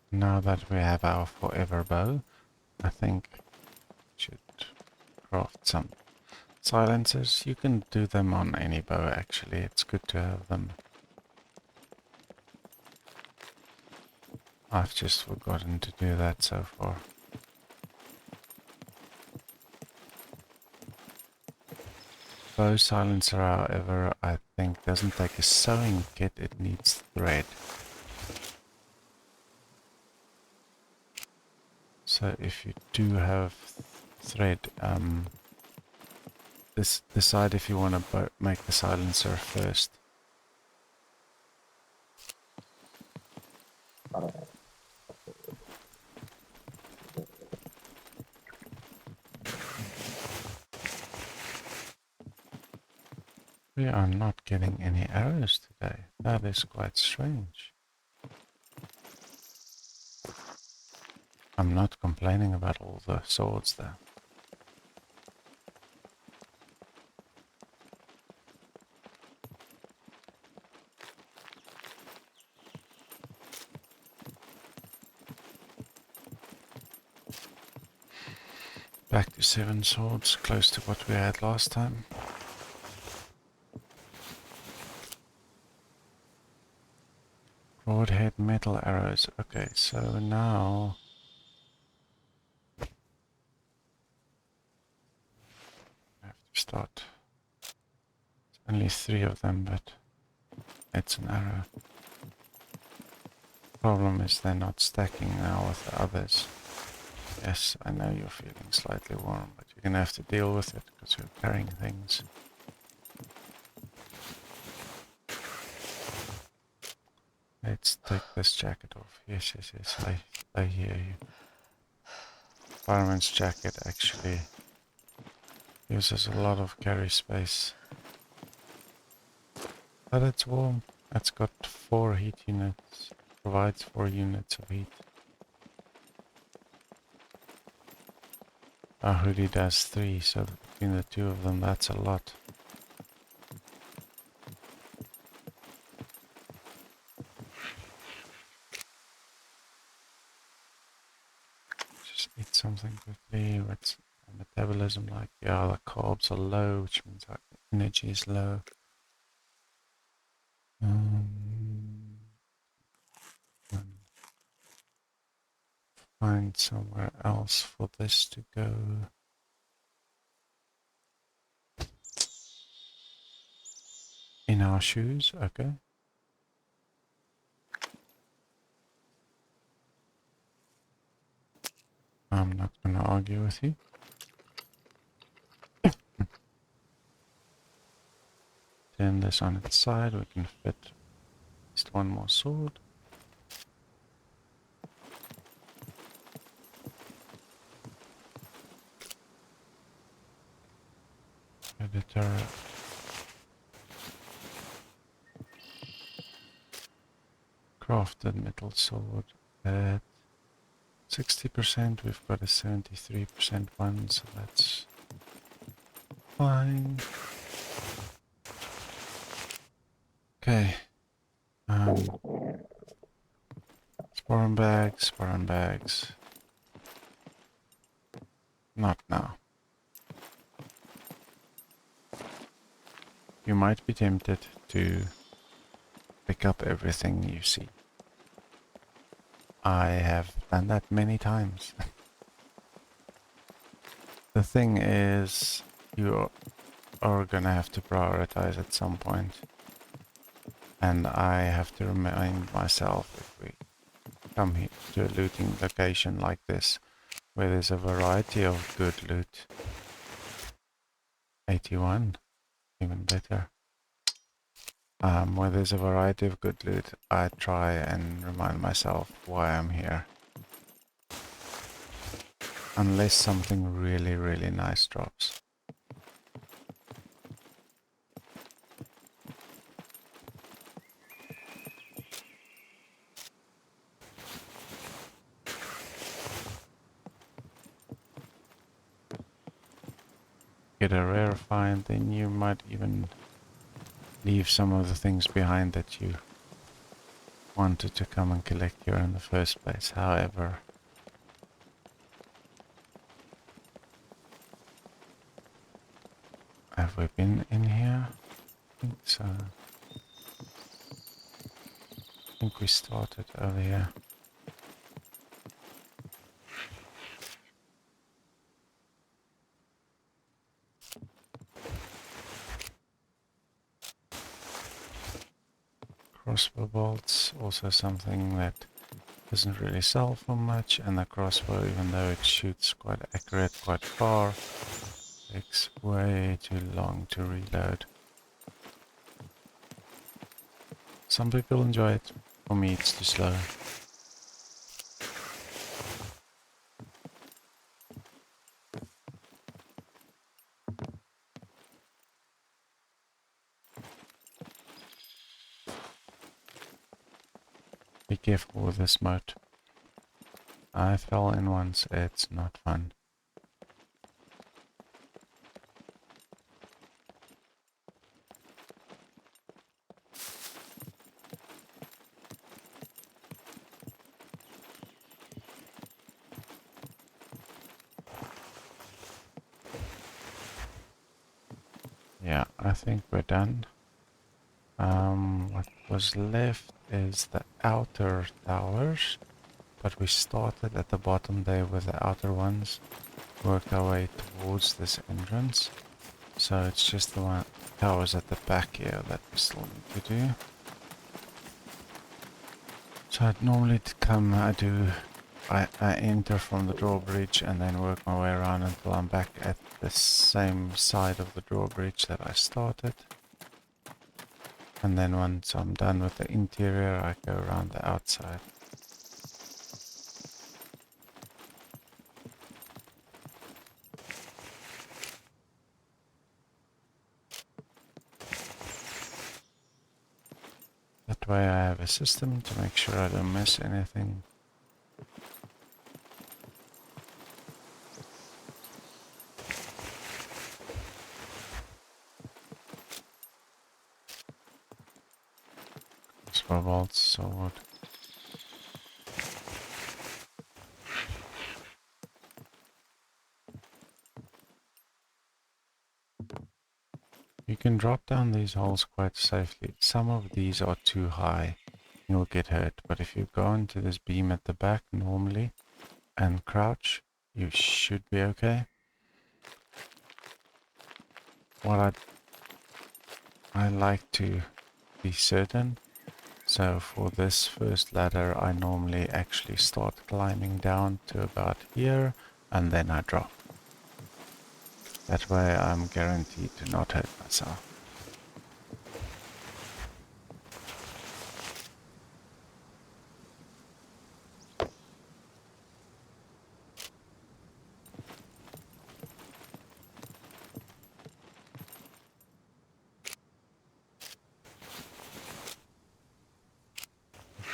Now that we have our forever bow, I think we should craft some silencers. You can do them on any bow actually, it's good to have them. I've just forgotten to do that so far. Bow silencer, however, I think doesn't take a sewing kit, it needs thread. So if you do have thread, decide if you want to make the silencer first. We are not getting any arrows today. That is quite strange. I'm not complaining about all the swords though. Back to 7 swords, close to what we had last time. Broadhead metal arrows. Okay, so now I have to start. It's only 3 of them, but it's an arrow. Problem is they're not stacking now with the others. Yes, I know you're feeling slightly warm, but you're gonna have to deal with it because you're carrying things. Let's take this jacket off. Yes, yes, yes, I hear you. Fireman's jacket actually uses a lot of carry space. But it's warm. It's got 4 heat units. Provides 4 units of heat. Our hoodie does 3, so between the 2 of them that's a lot. Just eat something quickly. What's our metabolism like? Yeah, the carbs are low, which means our energy is low. Find somewhere else for this to go. in our shoes, okay. I'm not gonna argue with you. Turn this on its side, we can fit just one more sword. Editor. Crafted metal sword at 60%, we've got a 73% one, so that's fine. Okay. Spawn bags. Not now. You might be tempted to pick up everything you see. I have done that many times. The thing is, you are gonna have to prioritize at some point. And I have to remind myself if we come here to a looting location like this, where there's a variety of good loot. 81, even better. Where there's a variety of good loot, I try and remind myself why I'm here. Unless something really, really nice drops. Get a rare find, then you might even leave some of the things behind that you wanted to come and collect here in the first place. However, have we been in here? I think so. I think we started over here. Crossbow bolts, also something that doesn't really sell for much, and the crossbow, even though it shoots quite accurate, quite far, takes way too long to reload. Some people enjoy it, for me it's too slow. Be careful with this mode. I fell in once, it's not fun. Yeah, I think we're done. What was left is the outer towers, but we started at the bottom there with the outer ones, worked our way towards this entrance. So it's just the towers at the back here that we still need to do. So I'd normally I enter from the drawbridge and then work my way around until I'm back at the same side of the drawbridge that I started. And then once I'm done with the interior, I go around the outside. That way I have a system to make sure I don't miss anything. Sword, sword. You can drop down these holes quite safely. Some of these are too high. You'll get hurt. But if you go into this beam at the back normally and crouch, you should be okay. What I like to be certain. So for this first ladder, I normally actually start climbing down to about here and then I drop. That way I'm guaranteed to not hurt myself.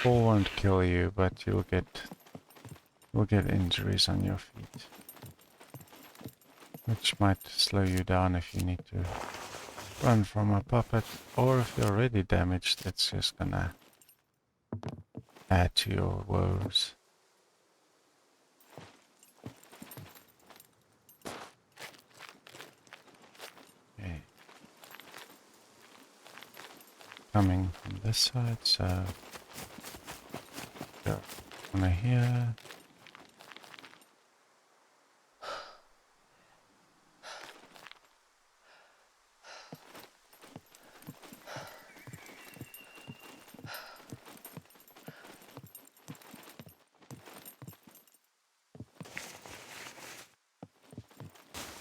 Fall won't kill you, but you'll get injuries on your feet, which might slow you down if you need to run from a puppet, or if you're already damaged, it's just gonna add to your woes. Okay. Coming from this side, so go over here.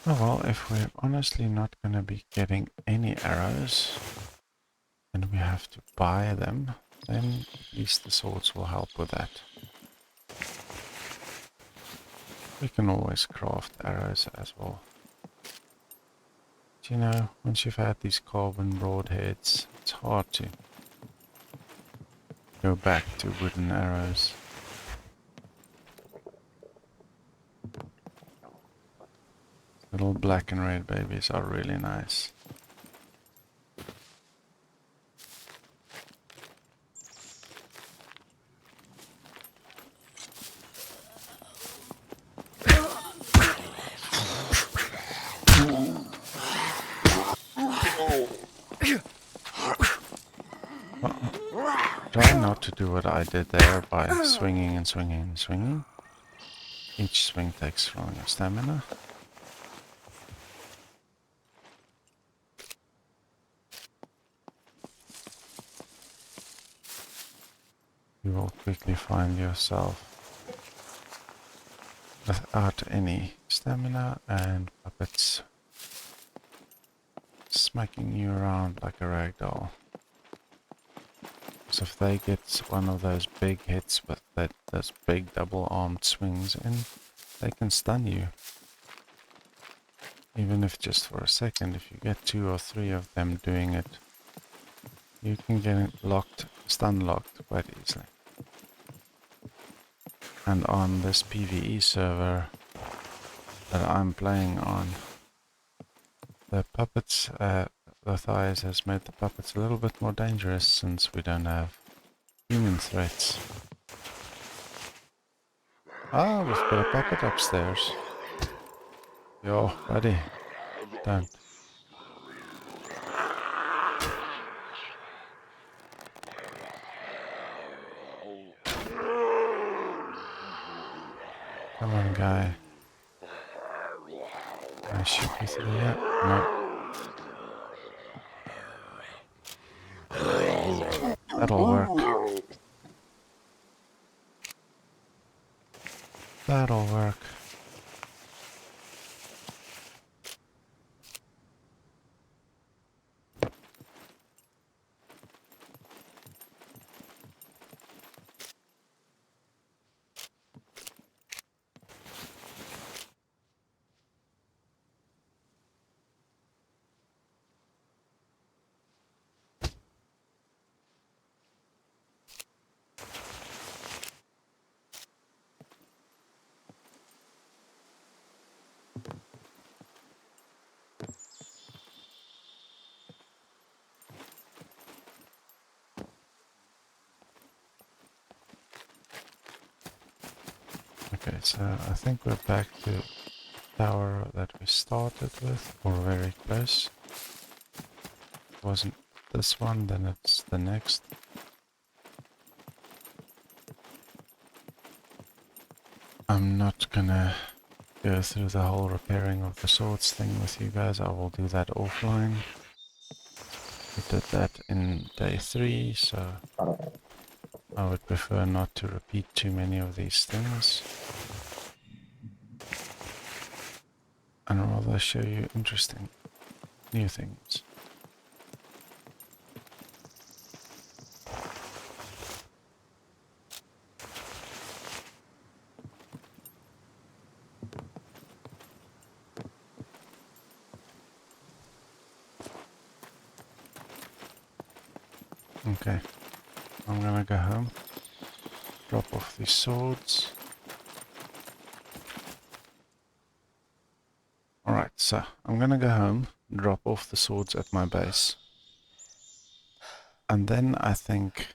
Oh well, if we're honestly not going to be getting any arrows and we have to buy them, then at least the swords will help with that. We can always craft arrows as well. But you know, once you've had these carbon broadheads, it's hard to go back to wooden arrows. Little black and red babies are really nice. Try not to do what I did there by swinging and swinging and swinging. Each swing takes from your stamina. You will quickly find yourself without any stamina and puppets smacking you around like a rag doll. So if they get one of those big hits with those big double-armed swings in, they can stun you. Even if just for a second, if you get 2 or 3 of them doing it, you can get it stun locked quite easily. And on this PvE server that I'm playing on, the puppets, the thighs has made the puppets a little bit more dangerous since we don't have human threats. Ah, we've got a puppet upstairs. Yo, buddy, don't. Come on, guy. Can I shoot you through here? No. That'll work. That'll work. Okay, so I think we're back to the tower that we started with, or very close. If it wasn't this one, then it's the next. I'm not gonna go through the whole repairing of the swords thing with you guys. I will do that offline. We did that in day 3, so I would prefer not to repeat too many of these things and rather show you interesting new things. Okay, I'm gonna go home, drop off these swords. Alright, so I'm gonna go home, drop off the swords at my base. And then I think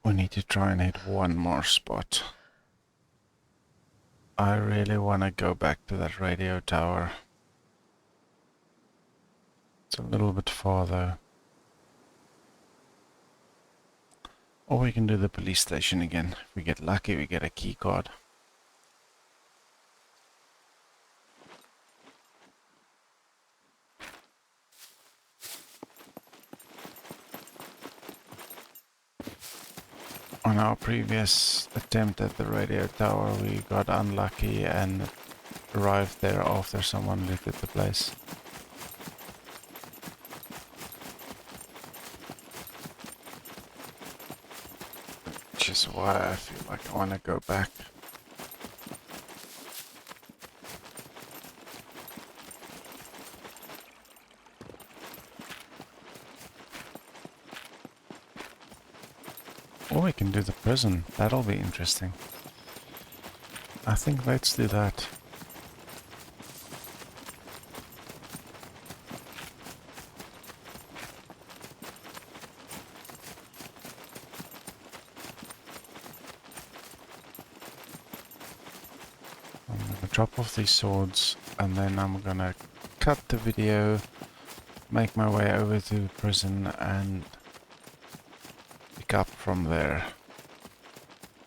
we need to try and hit one more spot. I really want to go back to that radio tower. It's a little bit far though. Or we can do the police station again. If we get lucky, we get a key card. On our previous attempt at the radio tower, we got unlucky and arrived there after someone looted the place. Which is why I feel like I want to go back. Or we can do the prison. That'll be interesting. I think let's do that. I'm gonna drop off these swords and then I'm gonna cut the video, make my way over to the prison and pick up from there.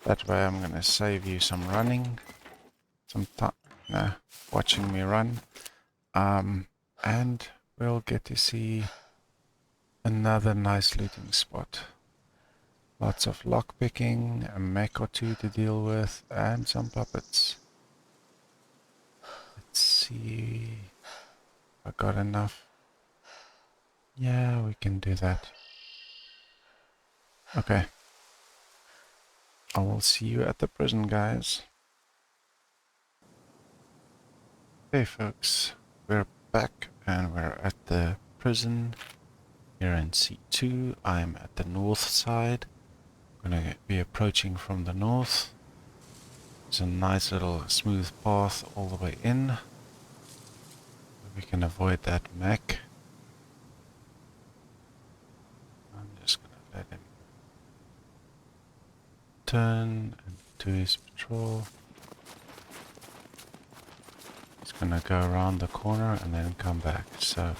That way I'm gonna save you some running, some time, watching me run, and we'll get to see another nice looting spot. Lots of lockpicking, a mech or two to deal with, and some puppets. Let's see if I got enough. Yeah, we can do that. Okay. I will see you at the prison, guys. Hey folks, we're back and we're at the prison here in C2. I'm at the north side. I'm gonna be approaching from the north. There's a nice little smooth path all the way in. We can avoid that mech. I'm just gonna let him turn and do his patrol. He's gonna go around the corner and then come back. So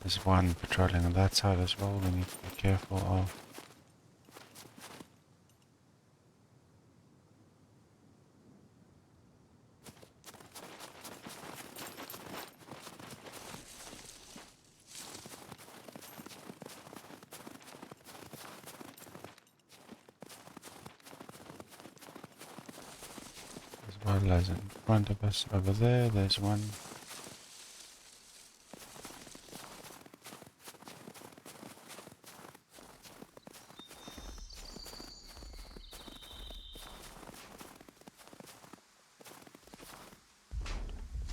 there's one patrolling on that side as well. We need to be careful of. As well as in front of us over there, there's one.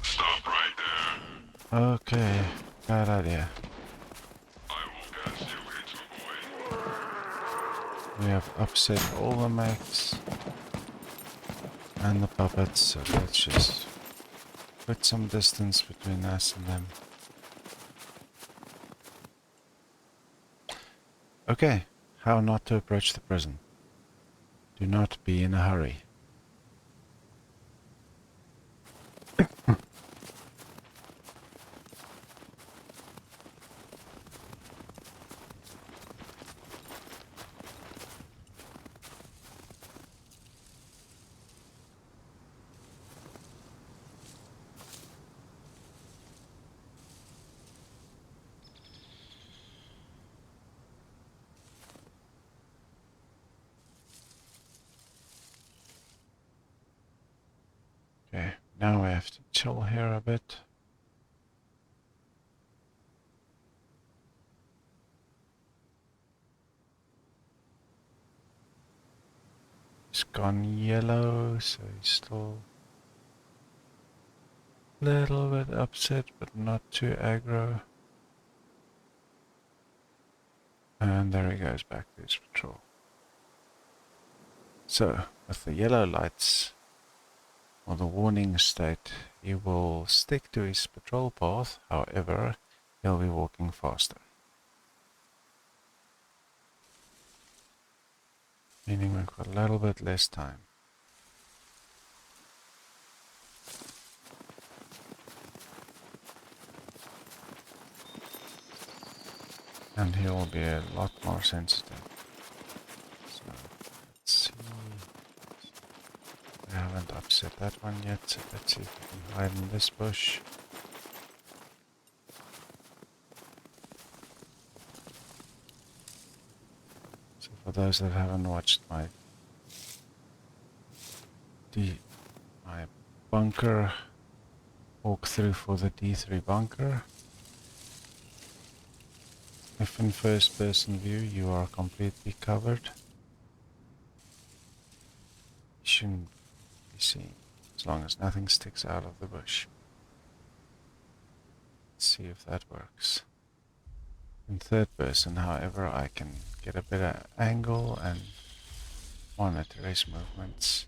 Stop right there. Okay, bad idea. I will cast you into void. We have upset all the mechs and the puppets, so let's just put some distance between us and them. Okay, how not to approach the prison. Do not be in a hurry. Now we have to chill here a bit. It's gone yellow, so he's still a little bit upset, but not too aggro. And there he goes back to his patrol. So, with the yellow lights, or the warning state, he will stick to his patrol path, however, he'll be walking faster. Meaning we've got a little bit less time. And he'll be a lot more sensitive. So, let's see. We haven't upset that one yet, so let's see if we can hide in this bush. So for those that haven't watched my bunker walkthrough for the D3 bunker, if in first person view you are completely covered, you shouldn't be seen as long as nothing sticks out of the bush. Let's see if that works. In third person, however, I can get a better angle and monitor his movements.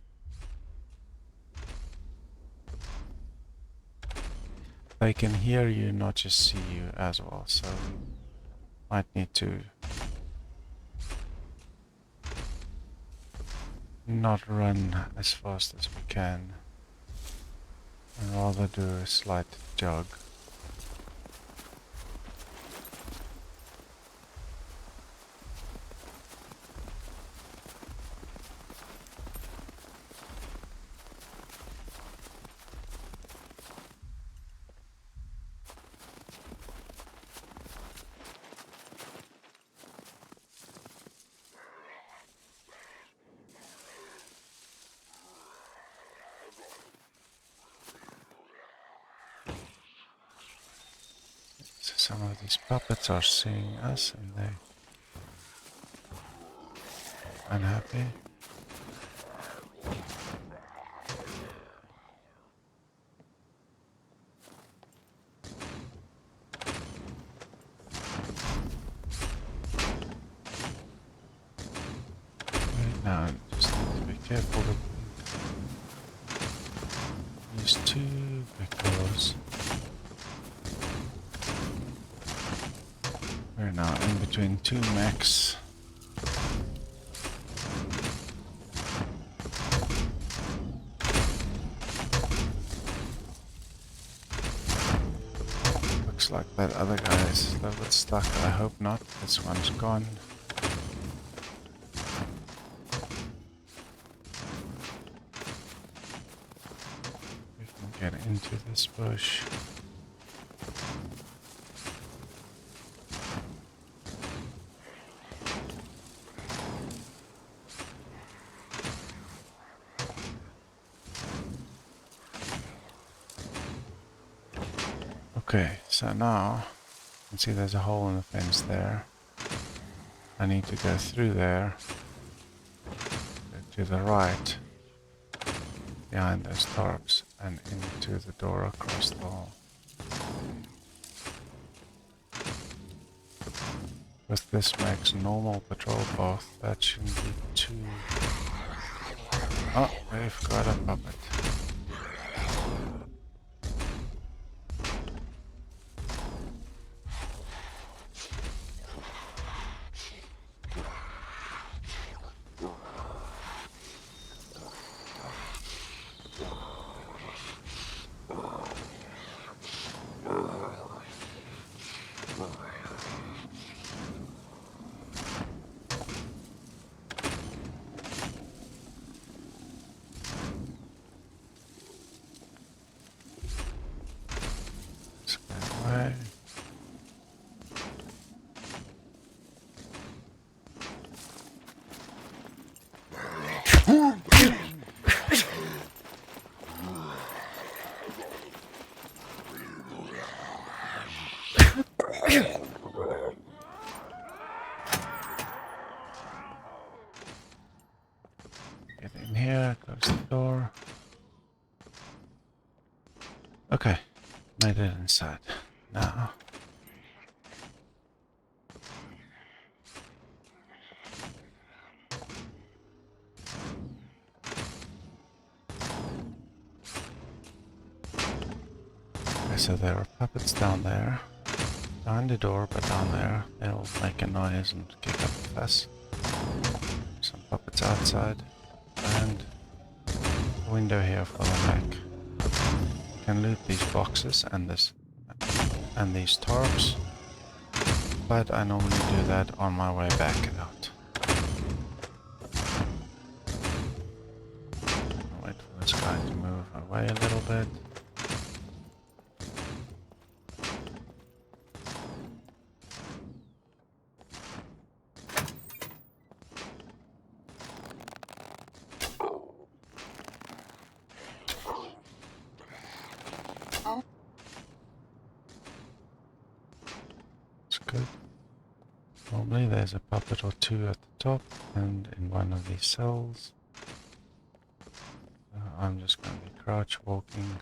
They can hear you, not just see you as well, so might need to not run as fast as we can and rather do a slight jog. So some of these puppets are seeing us and they're unhappy. Right now, just need to be careful with these two because we're now in between two mechs. Looks like that other guy is a little bit stuck. I hope not. This one's gone. We can get into this bush. Okay, so now you can see there's a hole in the fence there. I need to go through there to the right behind those tarps and into the door across the hall. With this mech's normal patrol path, that shouldn't be too... Oh, we've got a puppet. Get in here, close the door. Okay, made it inside. Now, okay, so there are puppets down there. Behind the door, but down there. They'll make a noise and kick up a fuss. Some puppets outside. And a window here for the mech. You can loot these boxes and this and these tarps. But I normally do that on my way back out. I'll wait for this guy to move away a little bit. It's good. Normally there's a puppet or two at the top and in one of these cells. I'm just going to be crouch walking.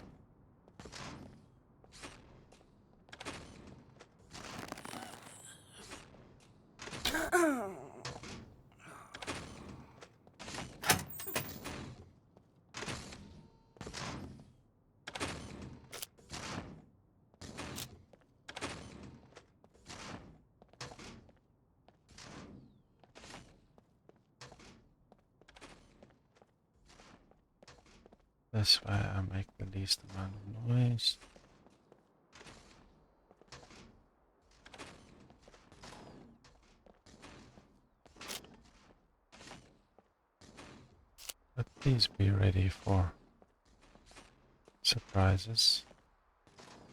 This way I make the least amount of noise. But please be ready for surprises.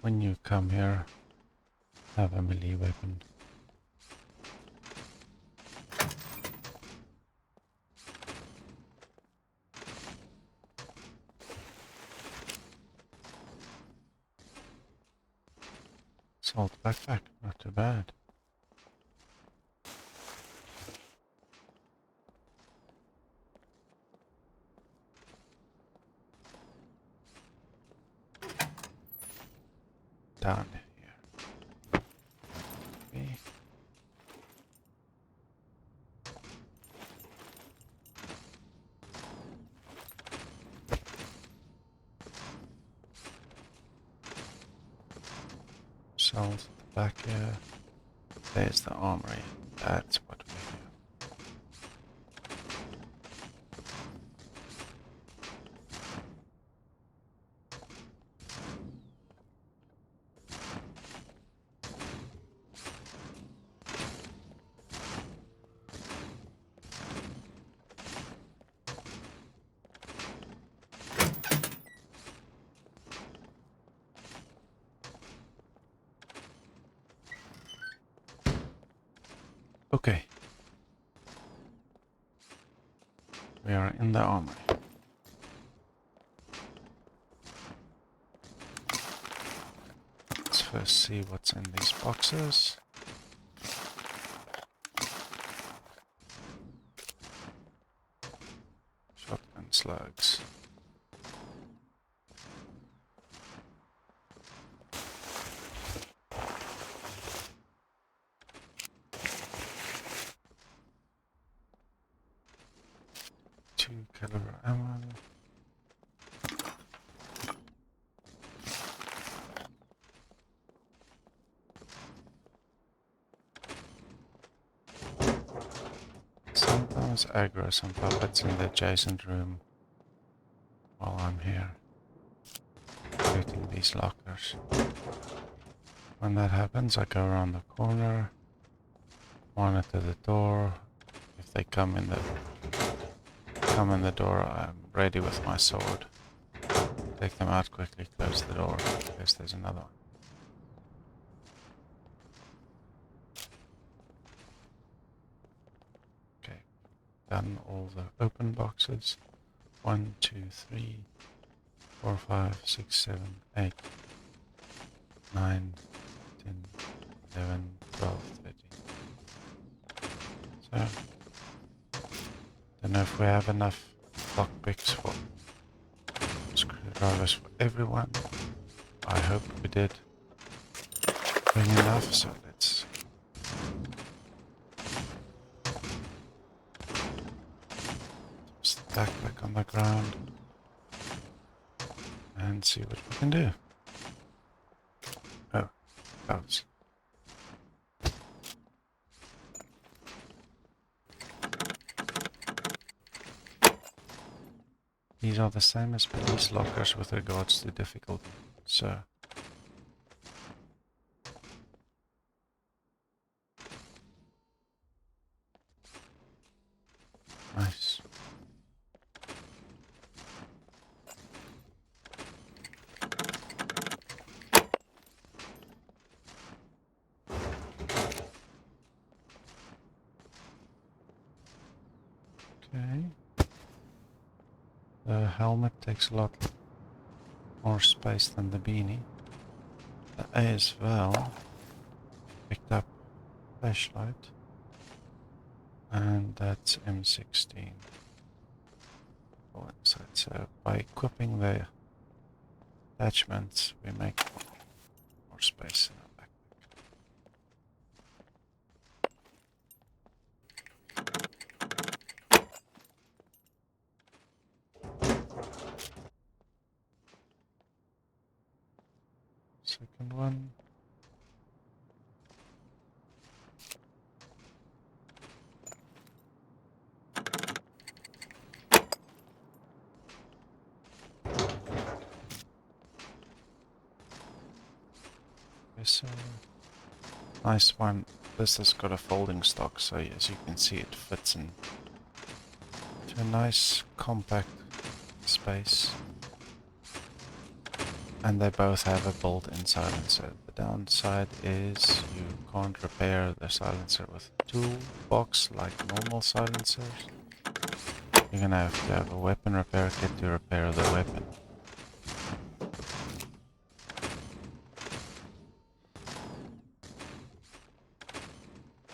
When you come here, have a melee weapon. Salt backpack, not too bad. Down here. Okay. Salt back here. There's the armory. That's what we do. Okay. We are in the armory. Let's first see what's in these boxes. Shotgun slugs. Caliber ammo. Sometimes aggro some puppets in the adjacent room while I'm here looting these lockers. When that happens, I go around the corner, monitor the door. If they come in the door, I'm ready with my sword. Take them out quickly, close the door, in case there's another one. Okay, done all the open boxes. 1, 2, 3, 4, 5, 6, 7, 8, 9, 10, 11, 12, 13. So, don't know if we have enough lockpicks for screwdrivers for everyone. I hope we did bring enough, so let's toss the backpack on the ground and see what we can do. Oh, clouds. These are the same as police lockers with regards to difficulty, so nice. Okay. The helmet takes a lot more space than the beanie. The A as well. Picked up flashlight. And that's M16. All inside. So by equipping the attachments, we make more space in our backpack. Second one. So nice one. This has got a folding stock, so as you can see, it fits in to a nice compact space. And they both have a built-in silencer. The downside is you can't repair the silencer with a toolbox like normal silencers. You're gonna have to have a weapon repair kit to repair the weapon.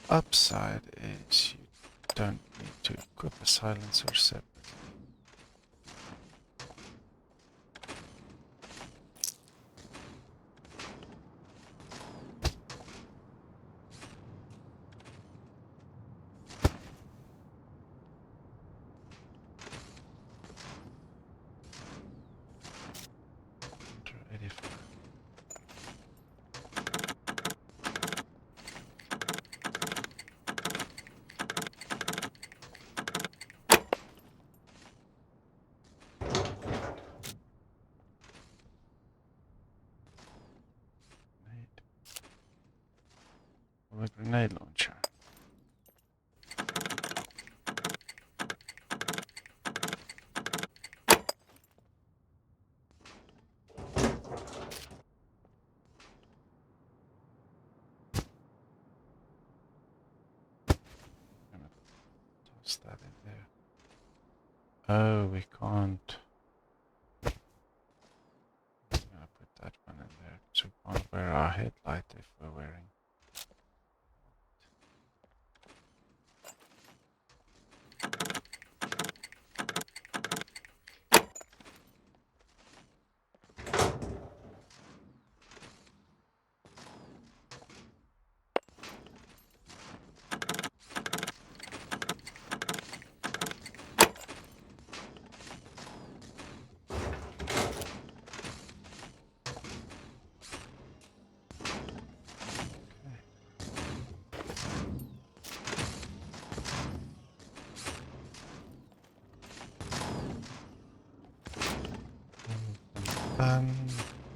Upside is you don't need to equip a silencer separately. A grenade launcher. I'm gonna toss that in there. Oh, we can't. I'm gonna put that one in there. So we can't wear our headlight if we're wearing. Done.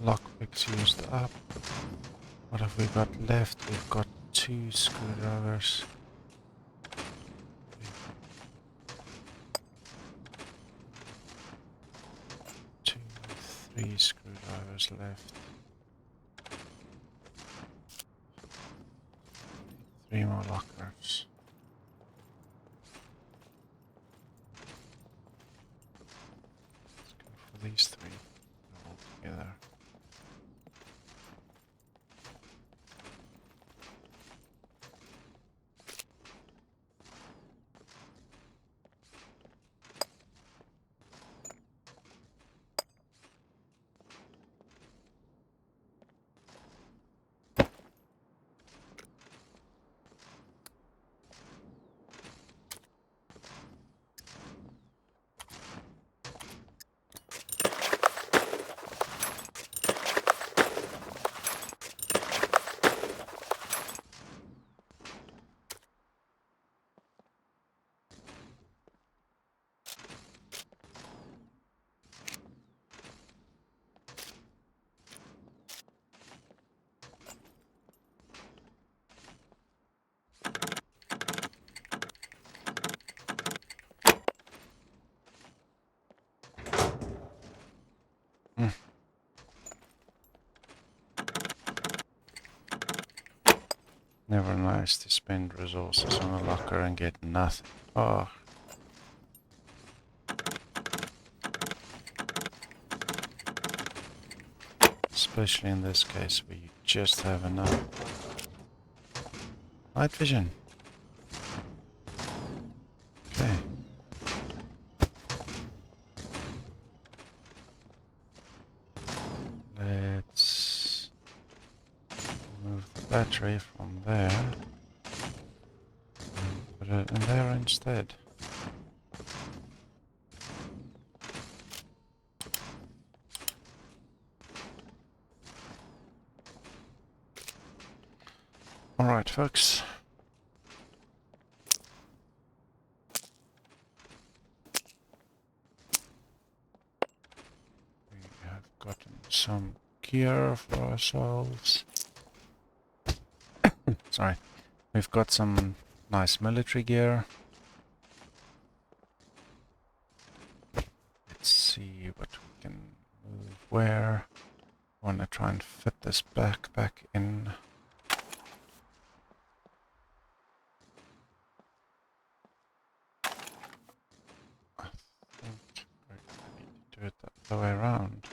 Lockpicks used up. What have we got left? We've got 2 screwdrivers. 2, 3 screwdrivers left. 3 more lockers. Let's go for these 3 all together. Never nice to spend resources on a locker and get nothing. Oh. Especially in this case where you just have enough. Night vision. Okay. Let's move the battery from there and put it in there instead. Alright, folks. We have gotten some gear for ourselves. Sorry. We've got some nice military gear. Let's see what we can move where. I want to try and fit this backpack in. I think we're gonna need to do it the other way around.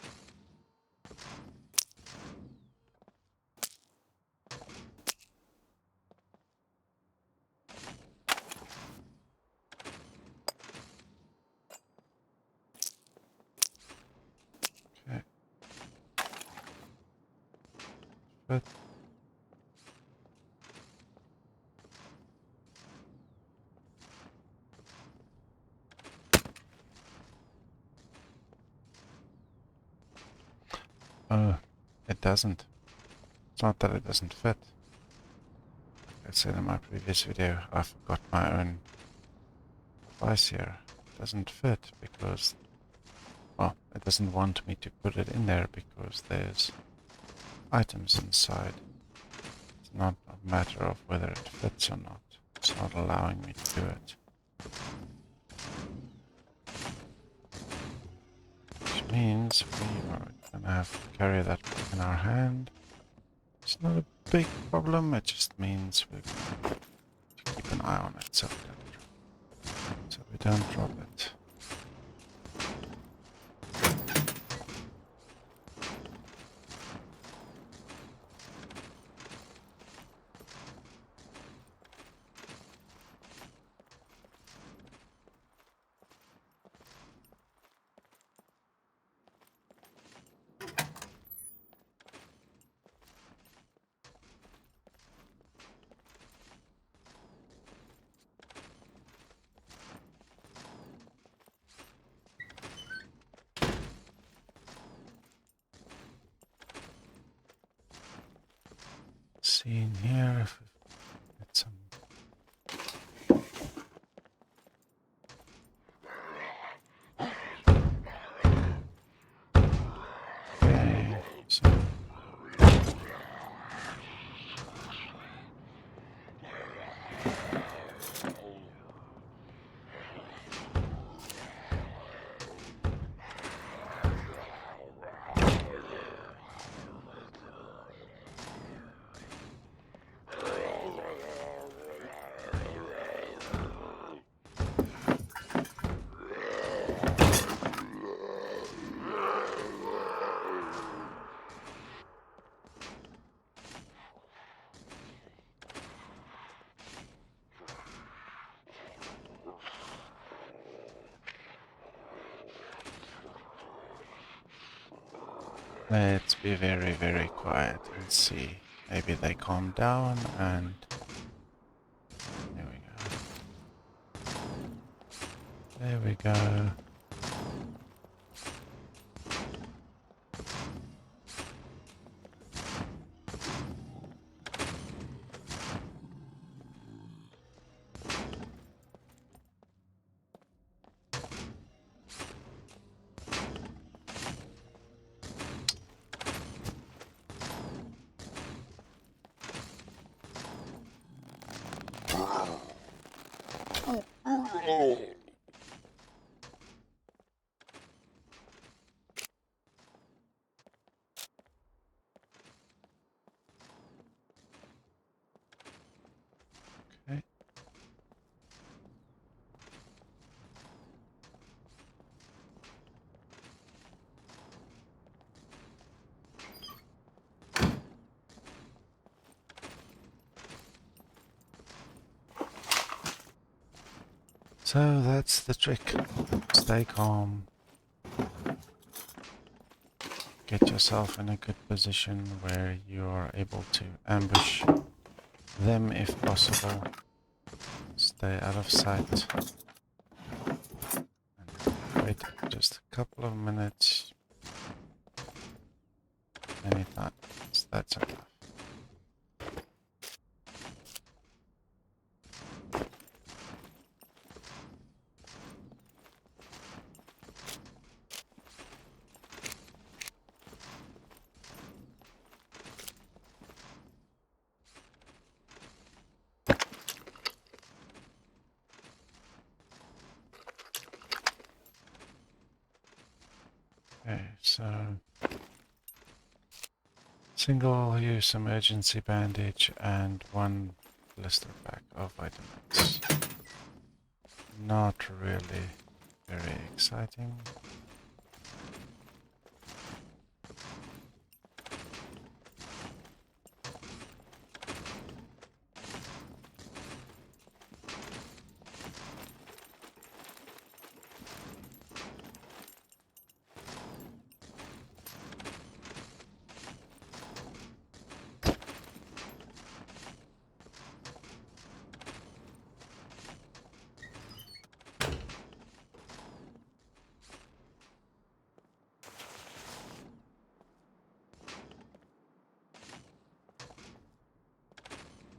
Okay. Fit. Oh, it doesn't. It's not that it doesn't fit. Like I said in my previous video, I forgot my own device here. It doesn't fit because, well, it doesn't want me to put it in there because there's items inside. It's not a matter of whether it fits or not. It's not allowing me to do it. Which means we are gonna have to carry that in our hand. It's not a big problem, it just means we're gonna have to keep an eye on it so we don't drop it. See in here if we get some. Okay, so let's be very, very quiet and see. Maybe they calm down and there we go. There we go. So that's the trick. Stay calm. Get yourself in a good position where you are able to ambush them if possible. Stay out of sight. And wait just a couple of minutes. Many times. That's enough. Okay, so single use emergency bandage and one blister pack of vitamins. Not really very exciting.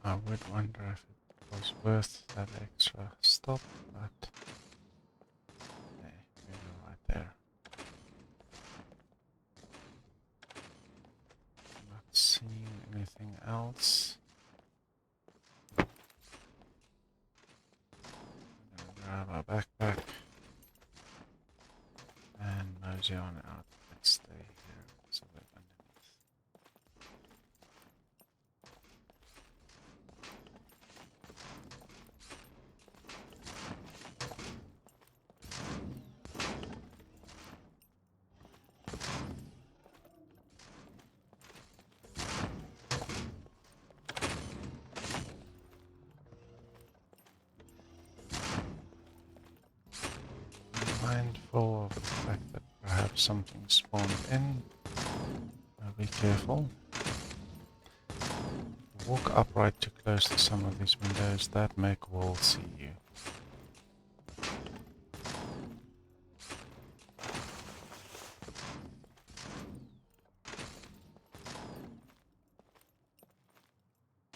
I would wonder if it was worth that extra stop, but hey, we go right there. Not seeing anything else. I'm gonna grab our backpack and mosey on out. Let's stay here so we're underneath. Mindful of the fact that perhaps something spawned in. Be careful. Walk upright too close to some of these windows. That mech will see you.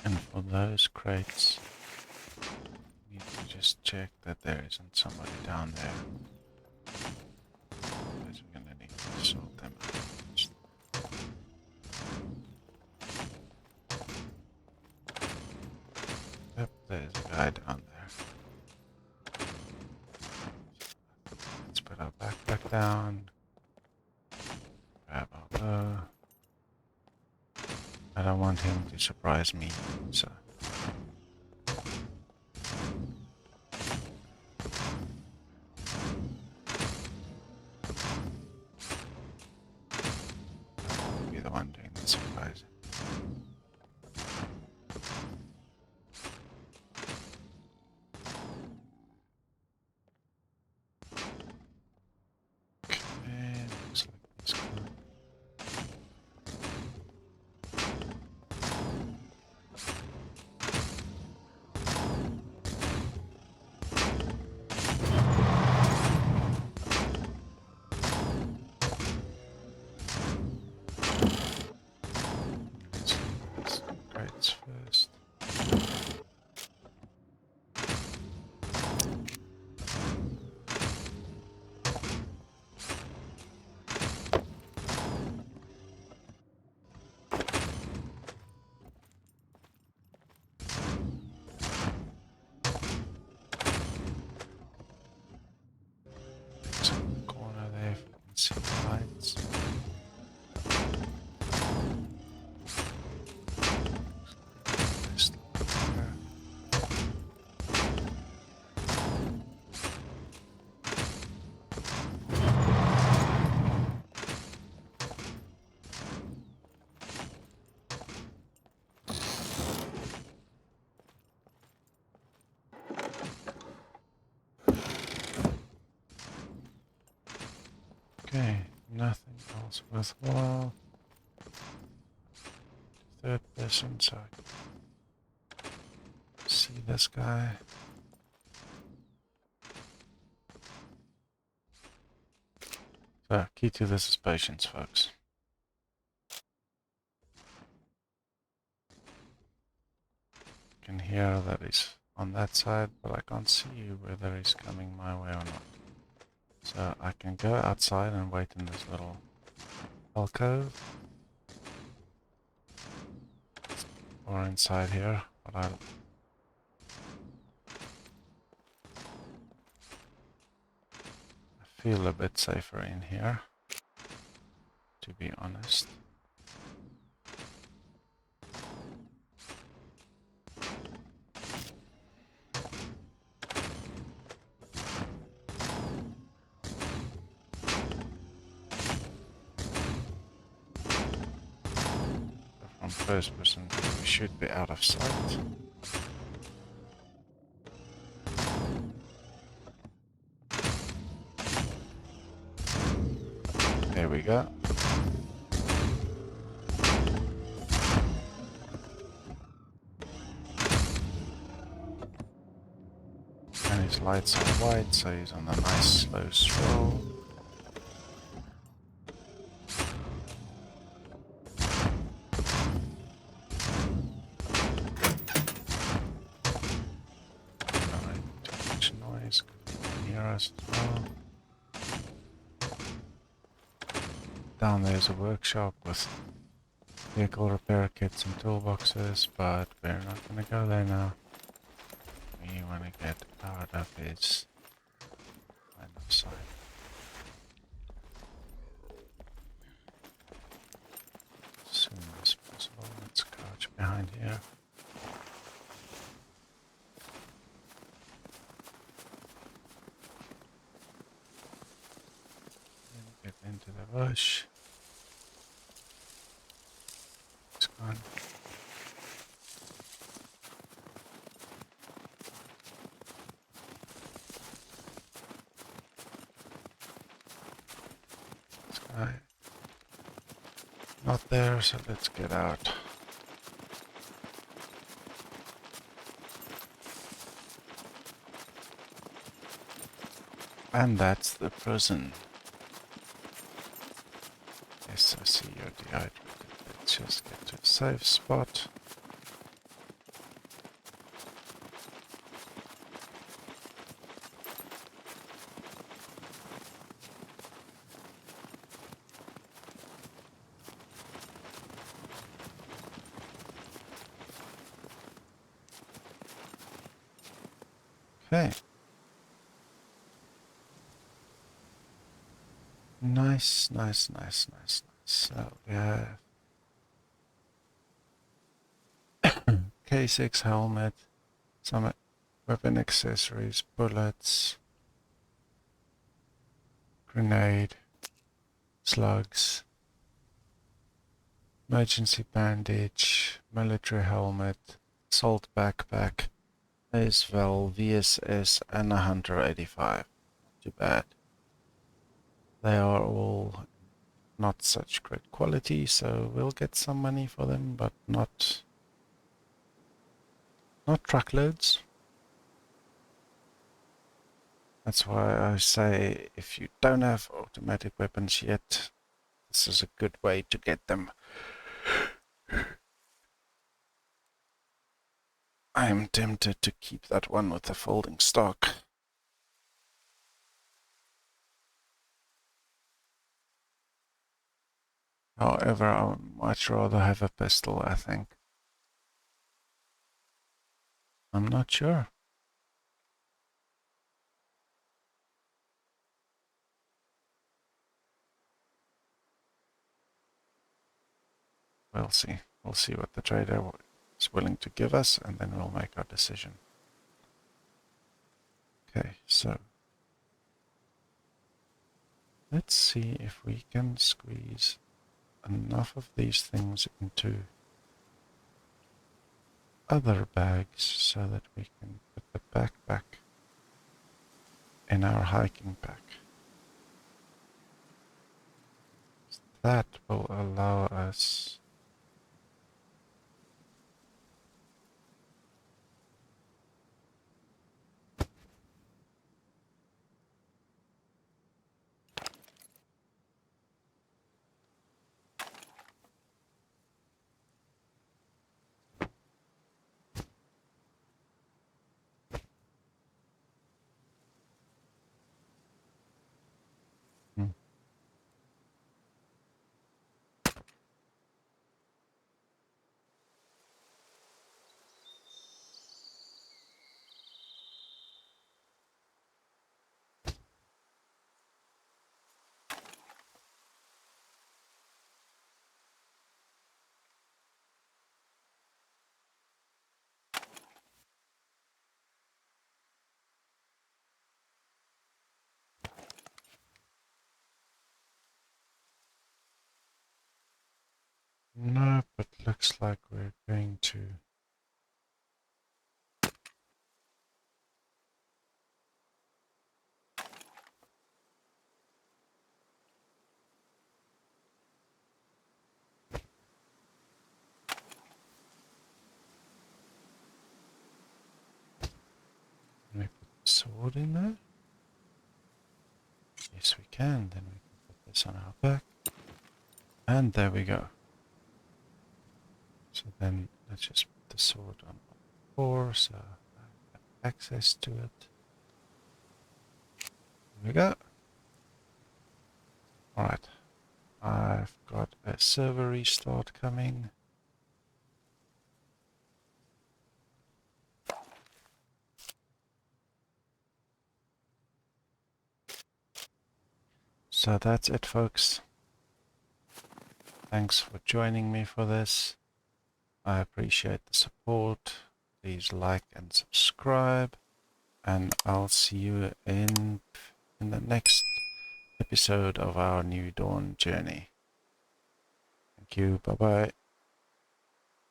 And for those crates, you need to just check that there isn't somebody down there. Because we're gonna need to sort them out. Yep, there's a guy down there. Let's put our backpack down. Grab our bow. I don't want him to surprise me, so. I'll be the one doing the surprise. Okay, looks like he's gone. Okay, nothing else worthwhile. Third person, so I can see this guy. So, key to this is patience, folks. I can hear that he's on that side, but I can't see whether he's coming my way or not. So I can go outside and wait in this little alcove. Or inside here, but I feel a bit safer in here, to be honest. From first person, we should be out of sight. There we go. And his lights are white, so he's on a nice slow stroll. Alright, too much noise near us as well. Down there's a workshop with vehicle repair kits and toolboxes, but we're not gonna go there now. We wanna get out of his line of sight. As soon as possible, let's crouch behind here. And get into the bush. It's gone. This guy not there, so let's get out. And that's the prison. Yes, I see you're dehydrated. Let's just get to a safe spot. Okay. Nice, nice, nice, nice, nice. So we have K6 helmet, some weapon accessories, bullets, grenade, slugs, emergency bandage, military helmet, assault backpack, ace valve, VSS, and a Hunter 85. Not too bad. They are all not such great quality, so we'll get some money for them, but not truckloads. That's why I say if you don't have automatic weapons yet, this is a good way to get them. I am tempted to keep that one with the folding stock. However, I would much rather have a pistol, I think. I'm not sure. We'll see. We'll see what the trader is willing to give us, and then we'll make our decision. Okay, so let's see if we can squeeze enough of these things into other bags so that we can put the backpack in our hiking pack. that will allow us hmm. No, but looks like we're going to can we put the sword in there? Yes, we can. Then we can put this on our back. And there we go. So then let's just put the sword on 4 so I have access to it. There we go. Alright. I've got a server restart coming. So that's it, folks. Thanks for joining me for this. I appreciate the support. Please like and subscribe. And I'll see you in the next episode of our New Dawn journey. Thank you. Bye-bye.